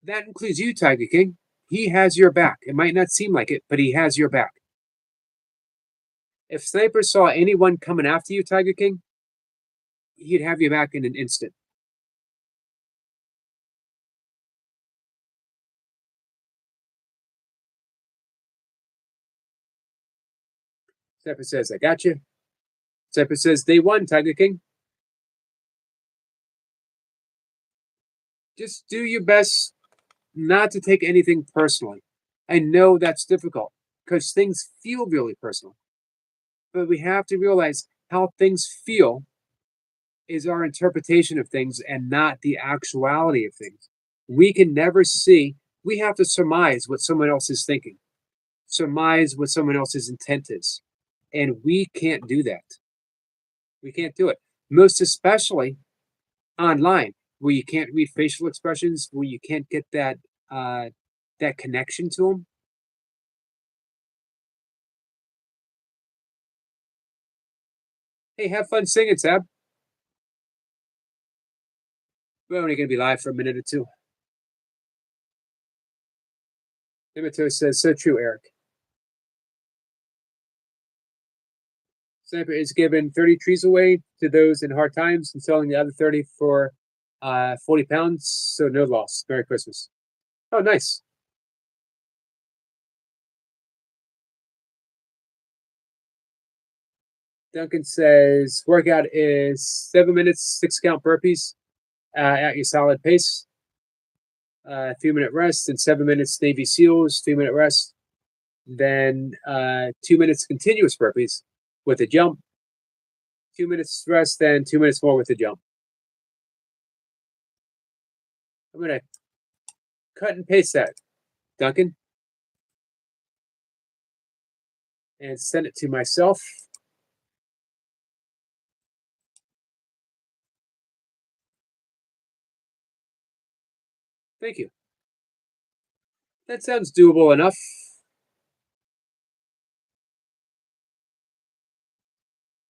that includes you, Tiger King. He has your back. It might not seem like it, but he has your back. If Sniper saw anyone coming after you, Tiger King, he'd have you back in an instant. Sniper says, I got you. Sniper says, day one, Tiger King. Just do your best not to take anything personally. I know that's difficult because things feel really personal. But we have to realize how things feel is our interpretation of things and not the actuality of things. We can never see, we have to surmise what someone else is thinking, surmise what someone else's intent is. And we can't do that. We can't do it. Most especially online, where you can't read facial expressions, where you can't get that that connection to them. Hey, have fun singing, Sab. We're only going to be live for a minute or two. Imito says, so true, Eric. Sniper is giving 30 trees away to those in hard times and selling the other 30 for 40 pounds, so no loss. Merry Christmas. Oh, nice. Duncan says, workout is 7 minutes, 6 count burpees at your solid pace. 3-minute rest, and 7 minutes Navy SEALs, 3-minute rest. Then 2 minutes continuous burpees with a jump. 2 minutes rest, then 2 minutes more with a jump. I'm going to cut and paste that, Duncan, and send it to myself. Thank you. That sounds doable enough.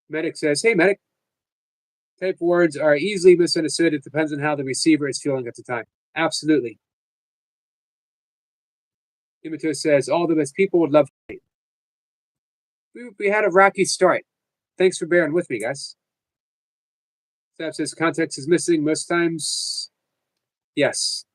Medic says, hey, Medic. Type words are easily misunderstood. It depends on how the receiver is feeling at the time. Absolutely. Imito says, all the best people would love to. We had a rocky start. Thanks for bearing with me, guys. Sab says, context is missing most times. Yes.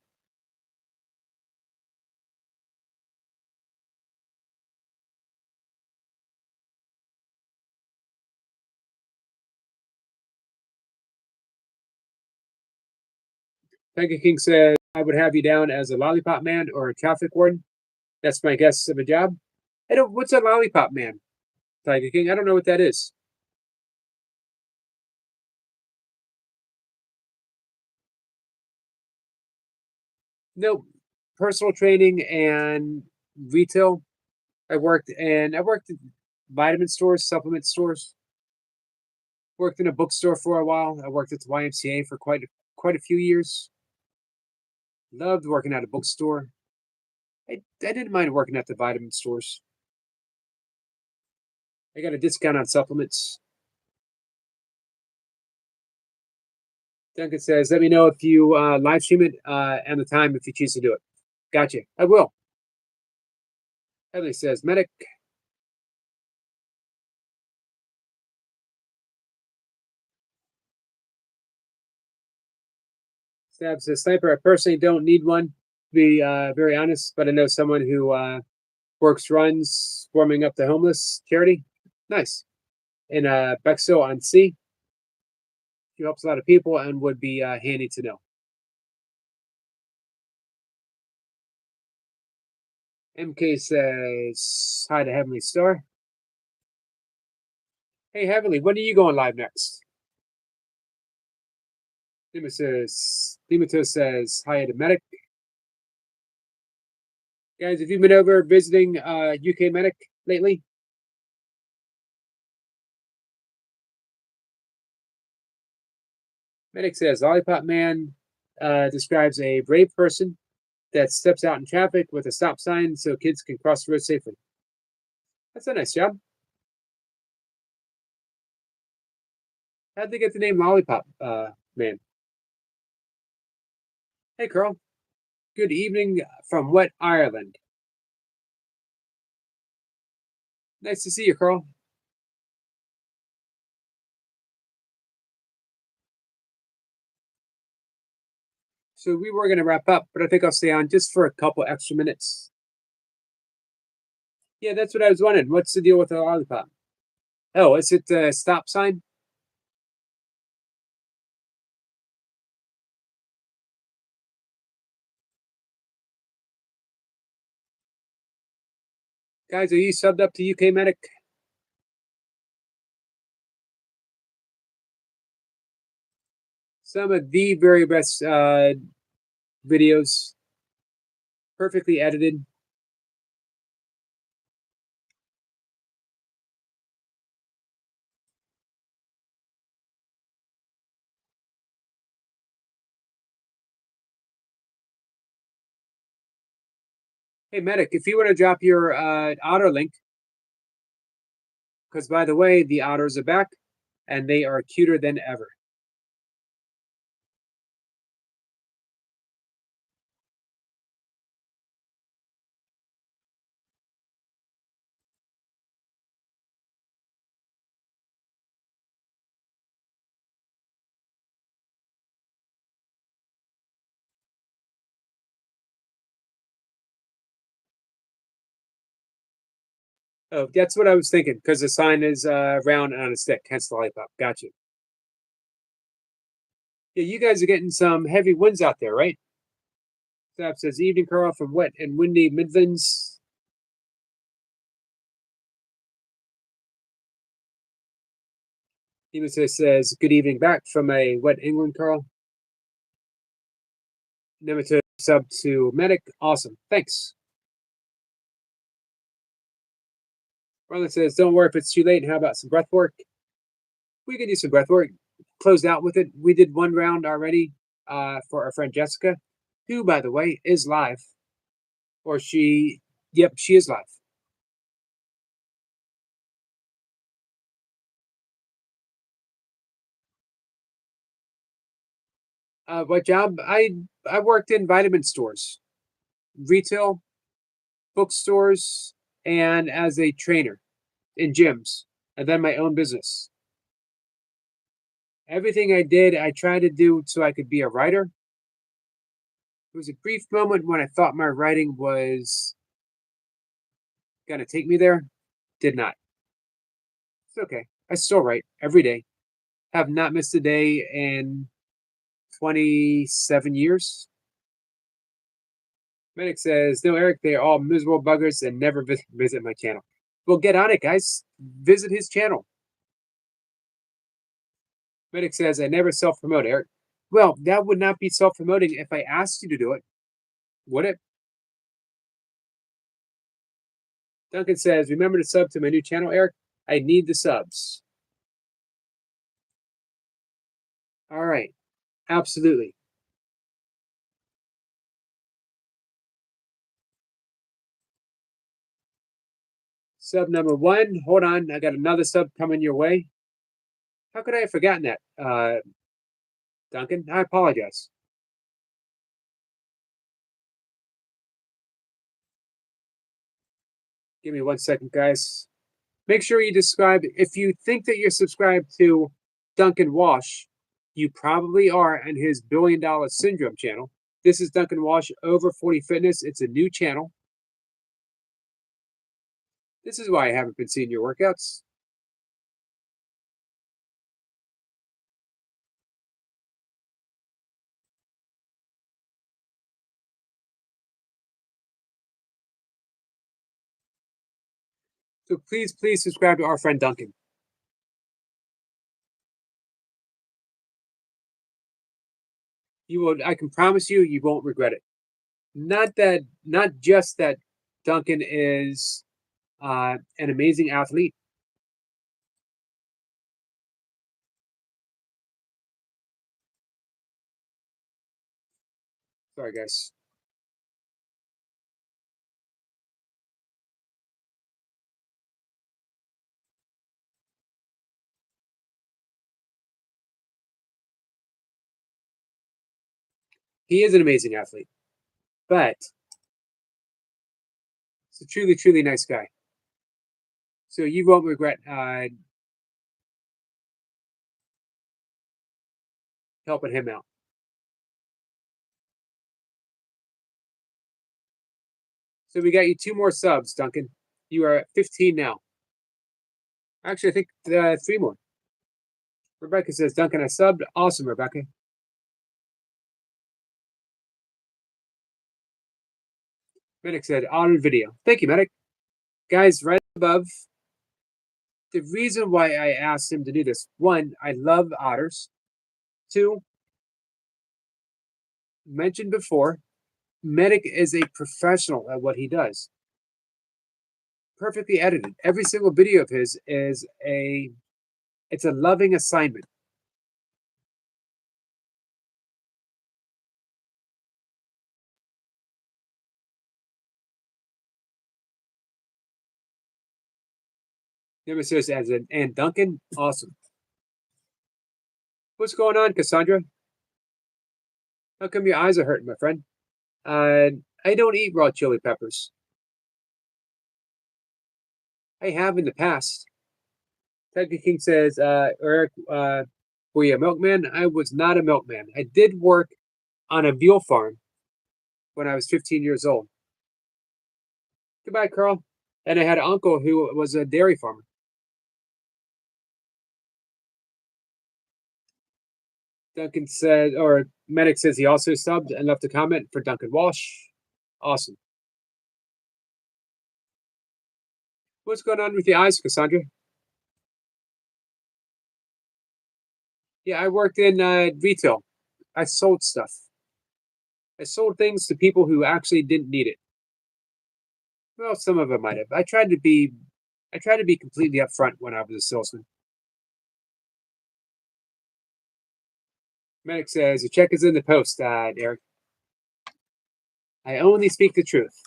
Tiger King says, I would have you down as a lollipop man or a traffic warden. That's my guess of a job. What's a lollipop man, Tiger King? I don't know what that is. No, personal training and retail. I worked in vitamin stores, supplement stores. Worked in a bookstore for a while. I worked at the YMCA for quite a few years. Loved working at a bookstore. I didn't mind working at the vitamin stores. I got a discount on supplements. Duncan says, let me know if you live stream it and the time if you choose to do it. Gotcha. I will. Heather says, medic. Stab says, sniper, I personally don't need one, to be very honest, but I know someone who works runs warming up the homeless charity. Nice. In Bexhill on Sea. She helps a lot of people and would be handy to know. MK says, hi to Heavenly Star. Hey, Heavenly, when are you going live next? Demeter says, hi to Medic. Guys, have you been over visiting UK Medic lately? Medic says, Lollipop Man describes a brave person that steps out in traffic with a stop sign so kids can cross the road safely. That's a nice job. How'd they get the name Lollipop Man? Hey, Carl. Good evening from wet Ireland. Nice to see you, Carl. So we were going to wrap up, but I think I'll stay on just for a couple extra minutes. Yeah, that's what I was wondering. What's the deal with the lollipop? Oh, is it a stop sign? Guys, are you subbed up to UK Medic? Some of the very best videos, perfectly edited. Hey, Medic, if you want to drop your otter link, because by the way, the otters are back and they are cuter than ever. Oh, that's what I was thinking, because the sign is round and on a stick, hence the lollipop. Gotcha. Yeah, you guys are getting some heavy winds out there, right? Stab says, evening, Carl, from wet and windy Midlands. Nemesis says, good evening back from a wet England, Carl. Nemesis sub to Medic. Awesome. Thanks. Marlon says, don't worry if it's too late. How about some breath work? We can do some breath work. Closed out with it. We did one round already for our friend Jessica, who, by the way, is live. Or she is live. What job? I worked in vitamin stores, retail, bookstores, and as a trainer in gyms, and then my own business. Everything I did, I tried to do so I could be a writer. There was a brief moment when I thought my writing was going to take me there. Did not. It's okay. I still write every day. Have not missed a day in 27 years. Medic says, no, Eric, they are all miserable buggers and never visit my channel. Well, get on it, guys. Visit his channel. Medic says, I never self-promote, Eric. Well, that would not be self-promoting if I asked you to do it, would it? Duncan says, remember to sub to my new channel, Eric. I need the subs. All right. Absolutely. Sub number 1. Hold on. I got another sub coming your way. How could I have forgotten that, Duncan? I apologize. Give me 1 second, guys. Make sure you subscribe. If you think that you're subscribed to Duncan Walsh, you probably are on his $1 Billion Syndrome channel. This is Duncan Walsh, Over 40 Fitness. It's a new channel. This is why I haven't been seeing your workouts. So please subscribe to our friend Duncan. You will. I can promise you, you won't regret it. Not just that Duncan is an amazing athlete. Sorry, guys. He is an amazing athlete, but he's a truly nice guy. So you won't regret helping him out. So we got you 2 more subs, Duncan. You are at 15 now. Actually, I think 3 more. Rebecca says, Duncan, I subbed. Awesome, Rebecca. Medic said, on video. Thank you, Medic. Guys, right above, the reason why I asked him to do this, 1, I love otters. 2, mentioned before, Medic is a professional at what he does. Perfectly edited. Every single video of his is it's a loving assignment. Never says as an and Duncan, awesome. What's going on, Cassandra? How come your eyes are hurting, my friend? I don't eat raw chili peppers. I have in the past. Tiger King says, Eric, were you a milkman? I was not a milkman. I did work on a veal farm when I was 15 years old. Goodbye, Carl. And I had an uncle who was a dairy farmer. Duncan said, or Medic says he also subbed and left a comment for Duncan Walsh. Awesome. What's going on with the eyes, Cassandra? Yeah, I worked in retail. I sold stuff. I sold things to people who actually didn't need it. Well, some of them might have. I tried to be completely upfront when I was a salesman. Medic says, the check is in the post, Eric. I only speak the truth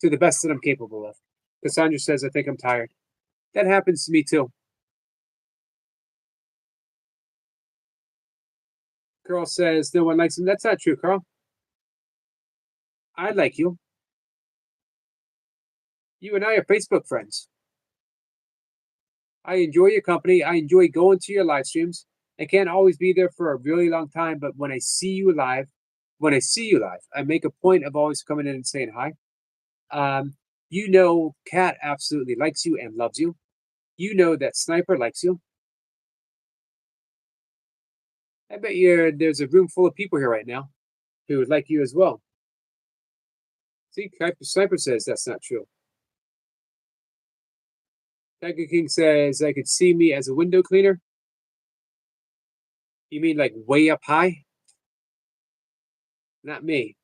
to the best that I'm capable of. Cassandra says, I think I'm tired. That happens to me too. Carl says, no one likes him. That's not true, Carl. I like you. You and I are Facebook friends. I enjoy your company. I enjoy going to your live streams. I can't always be there for a really long time, but when I see you live, I make a point of always coming in and saying hi. You know, Kat absolutely likes you and loves you. You know that Sniper likes you. I bet there's a room full of people here right now who would like you as well. See, Sniper says that's not true. Tiger King says I could see me as a window cleaner. You mean like way up high? Not me.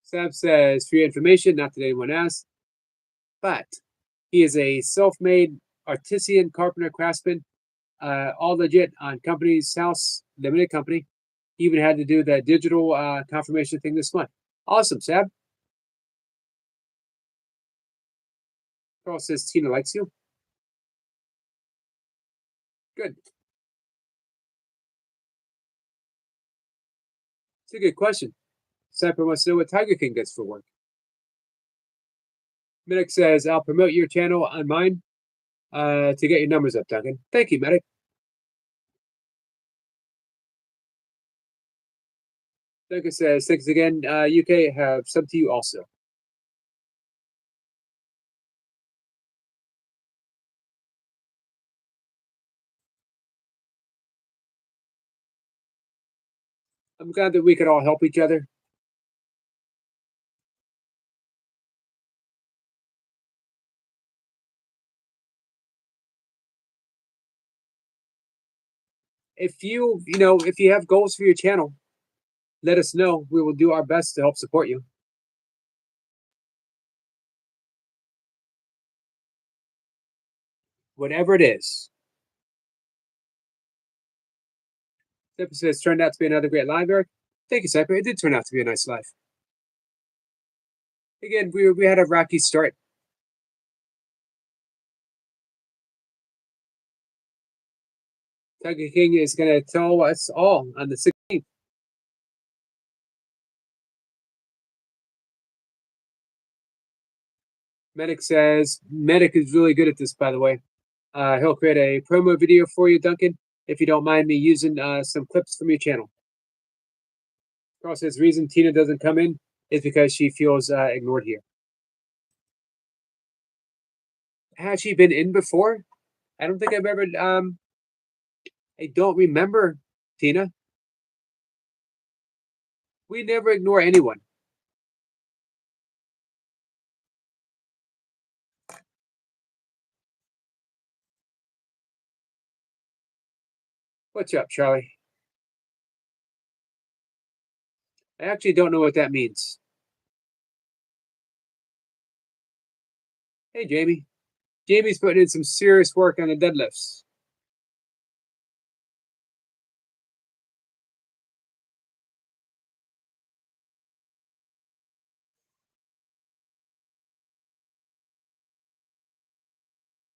Sam says for your information, not that anyone asked, but he is a self-made artisan carpenter craftsman, all legit on Company's House Limited Company. He even had to do that digital confirmation thing this month. Awesome, Sab. Carl says Tina likes you. Good. It's a good question. Sniper wants to know what Tiger King gets for work. Medic says, I'll promote your channel on mine to get your numbers up, Duncan. Thank you, Medic. Duncan says, thanks again. UK have sub to you also. I'm glad that we could all help each other. If if you have goals for your channel, let us know. We will do our best to help support you. Whatever it is. Cypher says, turned out to be another great live, Eric. Thank you, Cypher. It did turn out to be a nice live. Again, we had a rocky start. Tiger King is going to tell us all on the 16th. Medic says, Medic is really good at this, by the way. He'll create a promo video for you, Duncan, if you don't mind me using some clips from your channel. Carl says, reason Tina doesn't come in is because she feels ignored here. Has she been in before? I don't think I've ever, I don't remember, Tina. We never ignore anyone. What's up, Charlie? I actually don't know what that means. Hey, Jamie. Jamie's putting in some serious work on the deadlifts.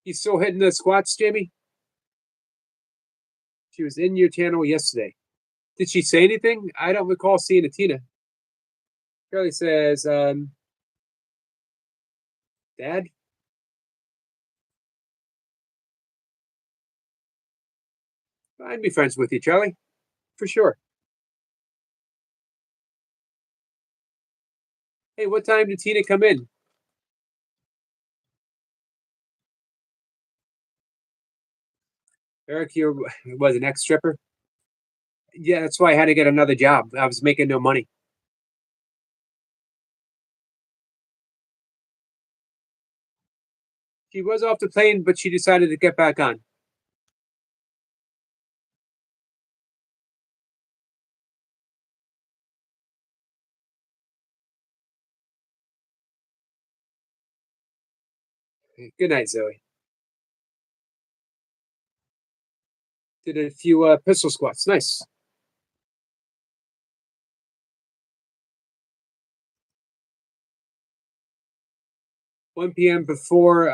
You still hitting the squats, Jamie? She was in your channel yesterday. Did she say anything? I don't recall seeing a Tina. Charlie says, Dad? I'd be friends with you, Charlie. For sure. Hey, what time did Tina come in? Eric, you was an ex-stripper? Yeah, that's why I had to get another job. I was making no money. She was off the plane, but she decided to get back on. Good night, Zoe. Did a few pistol squats. Nice. One p.m. before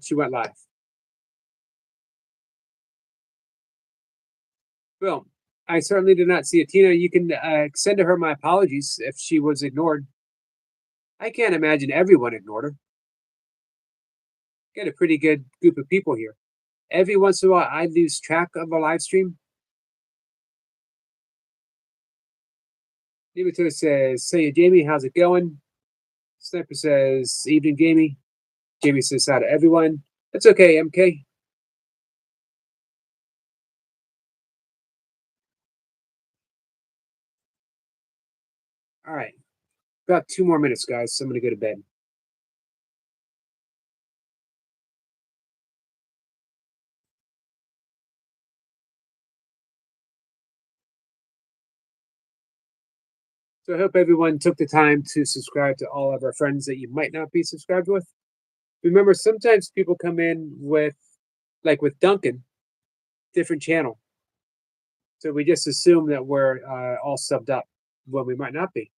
she went live. Well, I certainly did not see it. Tina, you can send to her my apologies if she was ignored. I can't imagine everyone ignored her. Got a pretty good group of people here. Every once in a while, I lose track of a live stream. Nimato says, "Say, Jamie, how's it going?" Sniper says, "Evening, Jamie." Jamie says, "Hi to everyone." That's okay, MK. About 2 more minutes, guys. So I'm going to go to bed. So I hope everyone took the time to subscribe to all of our friends that you might not be subscribed with. Remember, sometimes people come in with, like with Duncan, different channel. So we just assume that we're all subbed up when we might not be.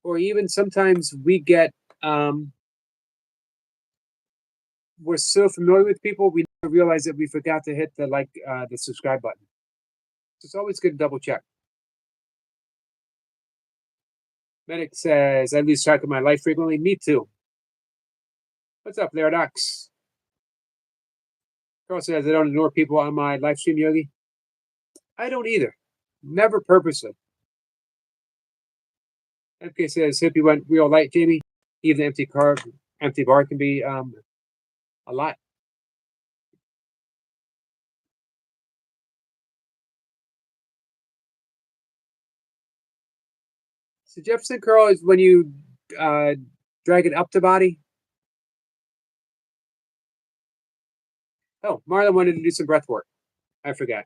Or even sometimes we get, we're so familiar with people, we never realize that we forgot to hit the subscribe button. So it's always good to double check. Medic says, I lose track of my life frequently. Me too. What's up, Laradox? Carl says, I don't ignore people on my live stream, Yogi. I don't either. Never purposely. MK says, hope you went real light, Jamie. Even empty bar can be a lot. So Jefferson curl is when you drag it up the body. Oh, Marlon wanted to do some breath work. I forgot.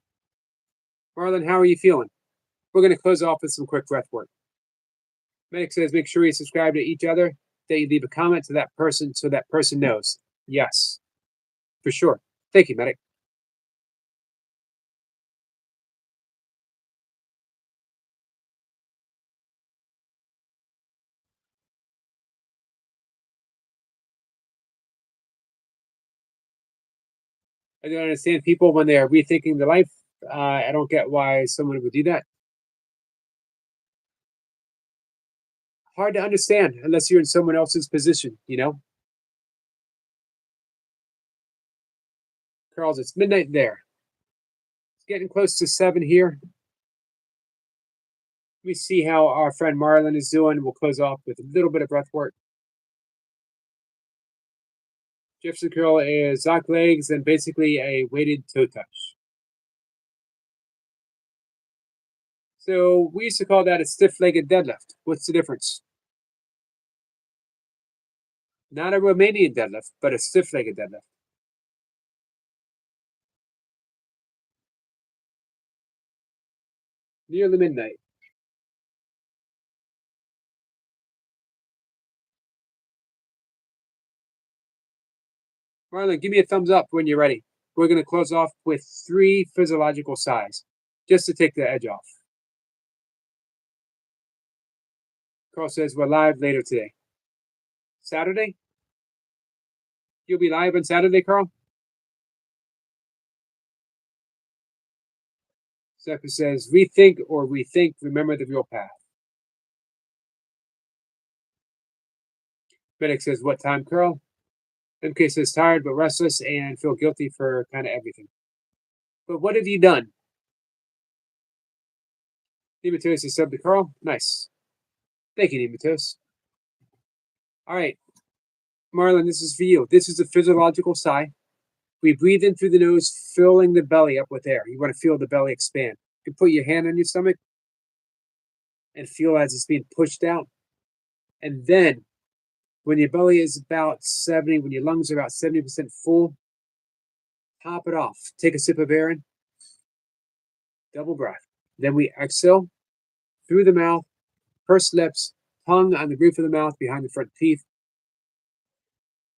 Marlon, how are you feeling? We're going to close off with some quick breath work. Medic says, make sure you subscribe to each other, that you leave a comment to that person so that person knows. Yes, for sure. Thank you, Medic. I don't understand people when they are rethinking their life. I don't get why someone would do that. Hard to understand unless you're in someone else's position, you know? Carl's, it's midnight there. It's getting close to 7 here. Let me see how our friend Marlon is doing. We'll close off with a little bit of breath work. Jefferson curl is Zoc legs and basically a weighted toe touch. So we used to call that a stiff-legged deadlift. What's the difference? Not a Romanian deadlift, but a stiff-legged deadlift. Nearly midnight. Marlon, give me a thumbs up when you're ready. We're going to close off with 3 physiological sighs, just to take the edge off. Carl says we're live later today. Saturday? You'll be live on Saturday, Carl? Zephyr says, rethink or rethink, remember the real path. Medic says, what time, Carl? MK says, tired but restless and feel guilty for kind of everything. But what have you done? Nematos is sub to Carl. Nice. Thank you, Nematos. All right. Marlon, this is for you. This is a physiological sigh. We breathe in through the nose, filling the belly up with air. You want to feel the belly expand. You can put your hand on your stomach and feel as it's being pushed out. And then when your belly is about 70, when your lungs are about 70% full, top it off. Take a sip of air in. Double breath. Then we exhale through the mouth, pursed lips, tongue on the roof of the mouth behind the front teeth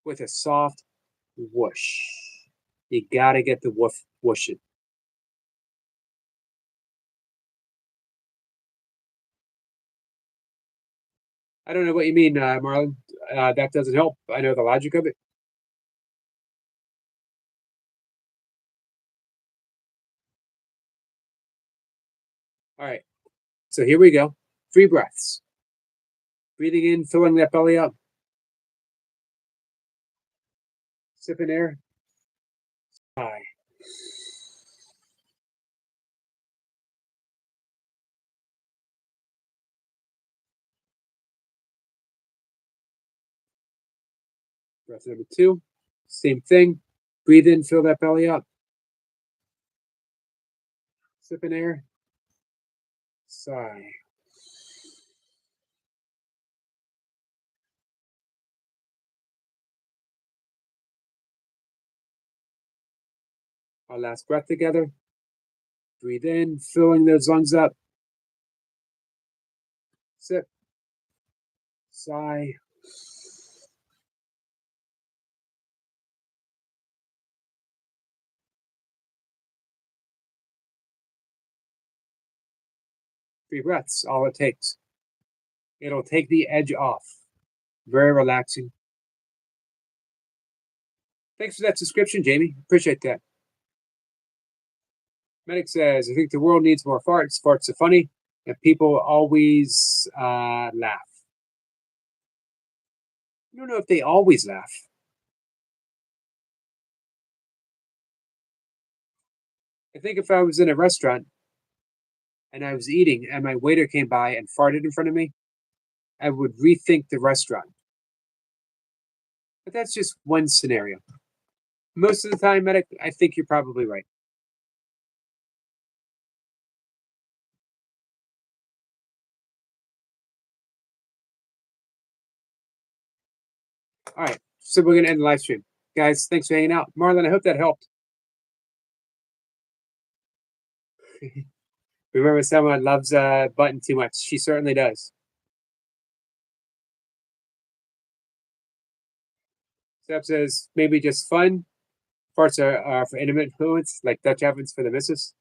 with a soft whoosh. You gotta get the whooshing. I don't know what you mean, Marlon. That doesn't help. I know the logic of it. All right. So here we go. 3 breaths. Breathing in, filling that belly up. Sipping air. Sigh. Breath number 2. Same thing. Breathe in, fill that belly up. Sipping air. Sigh. Our last breath together. Breathe in, filling those lungs up. Sip. Sigh. Three breaths, all it takes. It'll take the edge off. Very relaxing. Thanks for that subscription, Jamie. Appreciate that. Medic says, I think the world needs more farts. Farts are funny, and people always laugh. I don't know if they always laugh. I think if I was in a restaurant and I was eating and my waiter came by and farted in front of me, I would rethink the restaurant. But that's just one scenario. Most of the time, Medic, I think you're probably right. All right, so we're gonna end the live stream, guys. Thanks for hanging out, Marlon. I hope that helped. Remember, someone loves a button too much. She certainly does. Steph says maybe just fun. Farts are for intimate fluids, like Dutch ovens for the missus.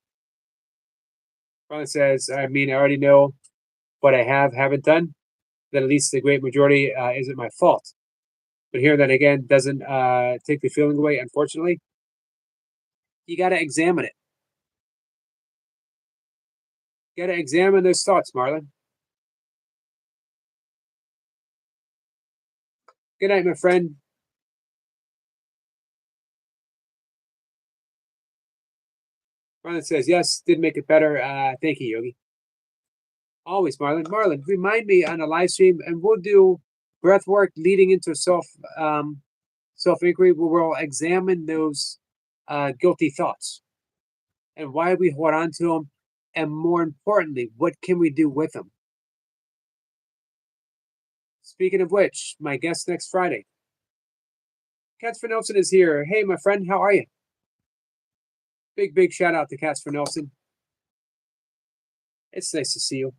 Marlon says, I mean, I already know what I haven't done. Then at least the great majority isn't my fault. But here, that again doesn't take the feeling away. Unfortunately, you got to examine it. You got to examine those thoughts, Marlon. Good night, my friend. Marlon says, yes, did make it better. Thank you, Yogi. Always, Marlon. Marlon, remind me on a live stream, and we'll do breath work leading into self inquiry, where we'll examine those guilty thoughts and why we hold on to them, and more importantly, what can we do with them. Speaking of which, my guest next Friday, Casper Nelson, is here. Hey, my friend, how are you? Big shout out to Casper Nelson. It's nice to see you.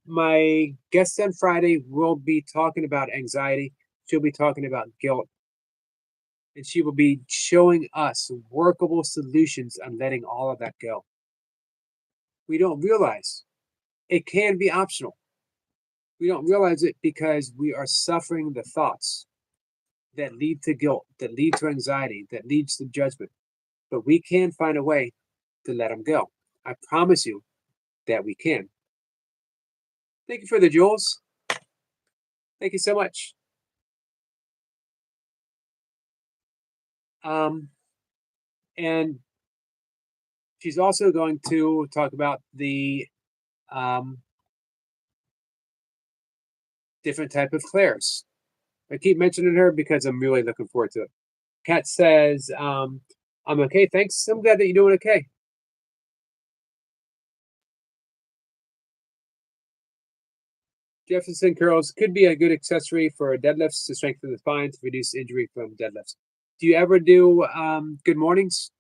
My guest on Friday will be talking about anxiety. She'll be talking about guilt. And she will be showing us workable solutions on letting all of that go. We don't realize it can be optional. We don't realize it because we are suffering the thoughts that lead to guilt, that lead to anxiety, that leads to judgment. But we can find a way to let them go. I promise you that we can. Thank you for the jewels. Thank you so much. And she's also going to talk about the different type of clairs. I keep mentioning her because I'm really looking forward to it. Kat says, I'm okay, thanks. I'm glad that you're doing okay. Jefferson curls could be a good accessory for deadlifts to strengthen the spine to reduce injury from deadlifts. Do you ever do good mornings?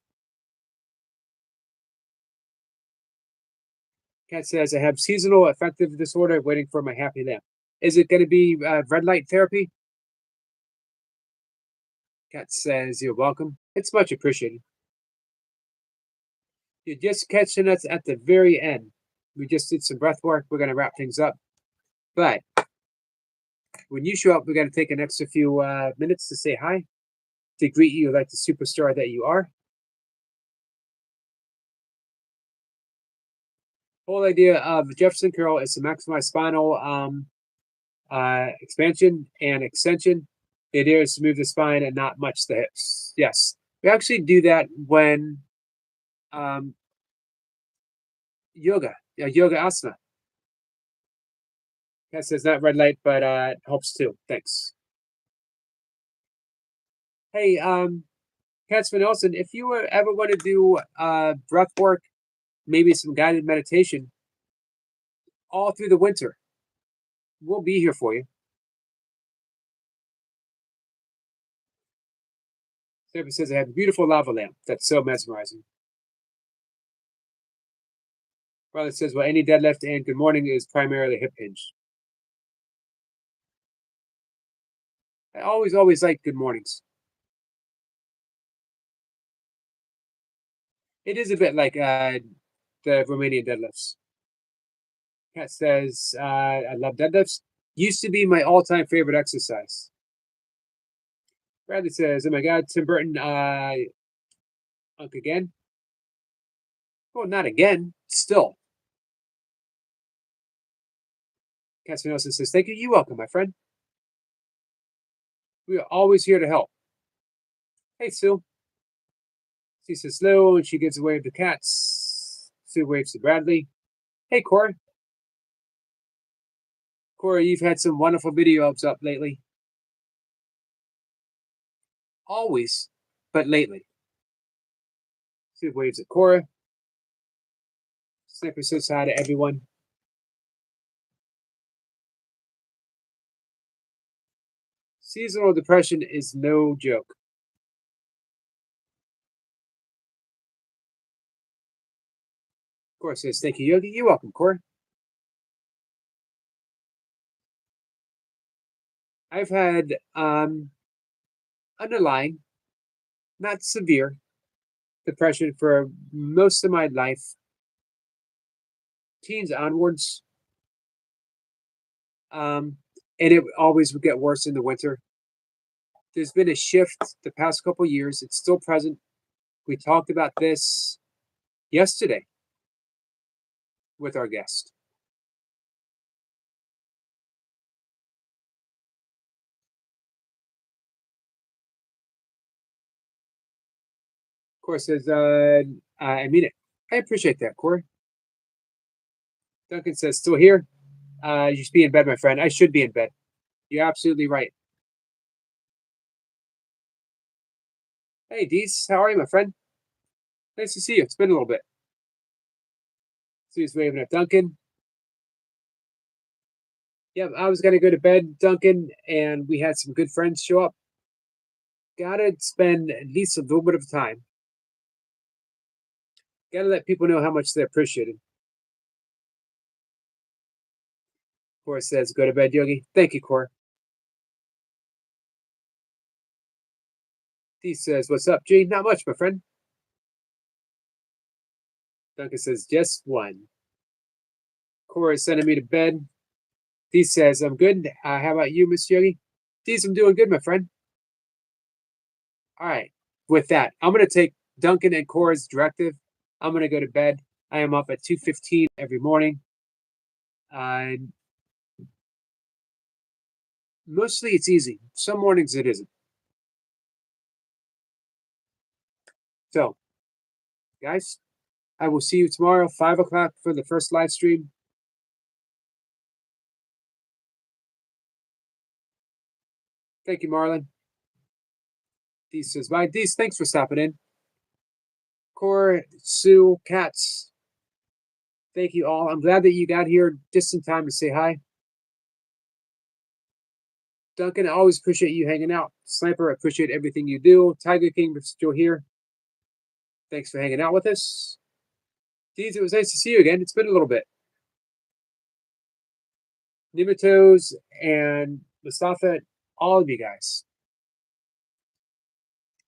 Kat says, I have seasonal affective disorder waiting for my happy lamp. Is it going to be red light therapy? Kat says, you're welcome. It's much appreciated. You're just catching us at the very end. We just did some breath work. We're going to wrap things up. But when you show up, we're going to take an extra few minutes to say hi, to greet you like the superstar that you are. Whole idea of the Jefferson curl is to maximize spinal expansion and extension. The idea is to move the spine and not much the hips. Yes, we actually do that when yoga asana. That says not red light, but it helps too. Thanks. Hey, Casper Nelson, if you ever want to do breath work, maybe some guided meditation, all through the winter, we'll be here for you. Sniper says I have a beautiful lava lamp. That's so mesmerizing. Brother says, well, any deadlift and good morning is primarily hip hinge. I always like good mornings. It is a bit like the Romanian deadlifts. Cat says, I love deadlifts. Used to be my all-time favorite exercise. Bradley says, oh my God, Tim Burton, Unk again? Well, not again, still. Cassianosa says, thank you. You're welcome, my friend. We are always here to help. Hey, Sue. She says hello, and she gives a wave to cats. Sue waves to Bradley. Hey, Corey. Corey, you've had some wonderful videos up lately. Always, but lately. Sue waves at Cora. Sniper says hi to everyone. Seasonal depression is no joke. Cora says, thank you, Yogi. You're welcome, Cora. I've had underlying, not severe, depression for most of my life, teens onwards. And it always would get worse in the winter. There's been a shift the past couple years. It's still present. We talked about this yesterday with our guest. Corey says, I mean it. I appreciate that, Corey. Duncan says, still here? You should be in bed, my friend. I should be in bed. You're absolutely right. Hey, Dees, how are you, my friend? Nice to see you. It's been a little bit. So he's waving at Duncan. Yeah, I was going to go to bed, Duncan, and we had some good friends show up. Gotta spend at least a little bit of time. Gotta let people know how much they appreciate it. Cora says, go to bed, Yogi. Thank you, Cora. He says, what's up, G? Not much, my friend. Duncan says, just one. Cora is sending me to bed. He says, I'm good. How about you, Miss Yogi? Dees, I'm doing good, my friend. All right. With that, I'm going to take Duncan and Cora's directive. I'm going to go to bed. I am up at 2:15 every morning. Mostly it's easy. Some mornings it isn't. So, guys, I will see you tomorrow, 5 o'clock for the first live stream. Thank you, Marlon. Dees says bye. Dees, thanks for stopping in. Cora, Sue, Cats, thank you all. I'm glad that you got here just in time to say hi. Duncan, I always appreciate you hanging out. Sniper, I appreciate everything you do. Tiger King, if still here. Thanks for hanging out with us. Dees, it was nice to see you again. It's been a little bit. Nematodes and Mustafa, all of you guys.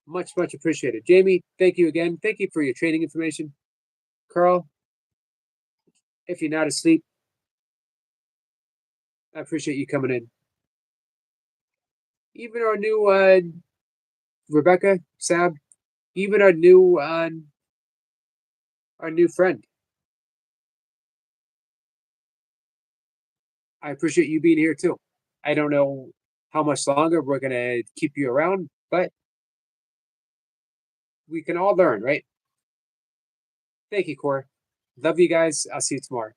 Much appreciated. Jamie, thank you again. Thank you for your training information. Carl, if you're not asleep, I appreciate you coming in. Even our new Rebecca, Sab, even our new friend. I appreciate you being here too. I don't know how much longer we're gonna keep you around, but we can all learn, right? Thank you, Cora. Love you guys. I'll see you tomorrow.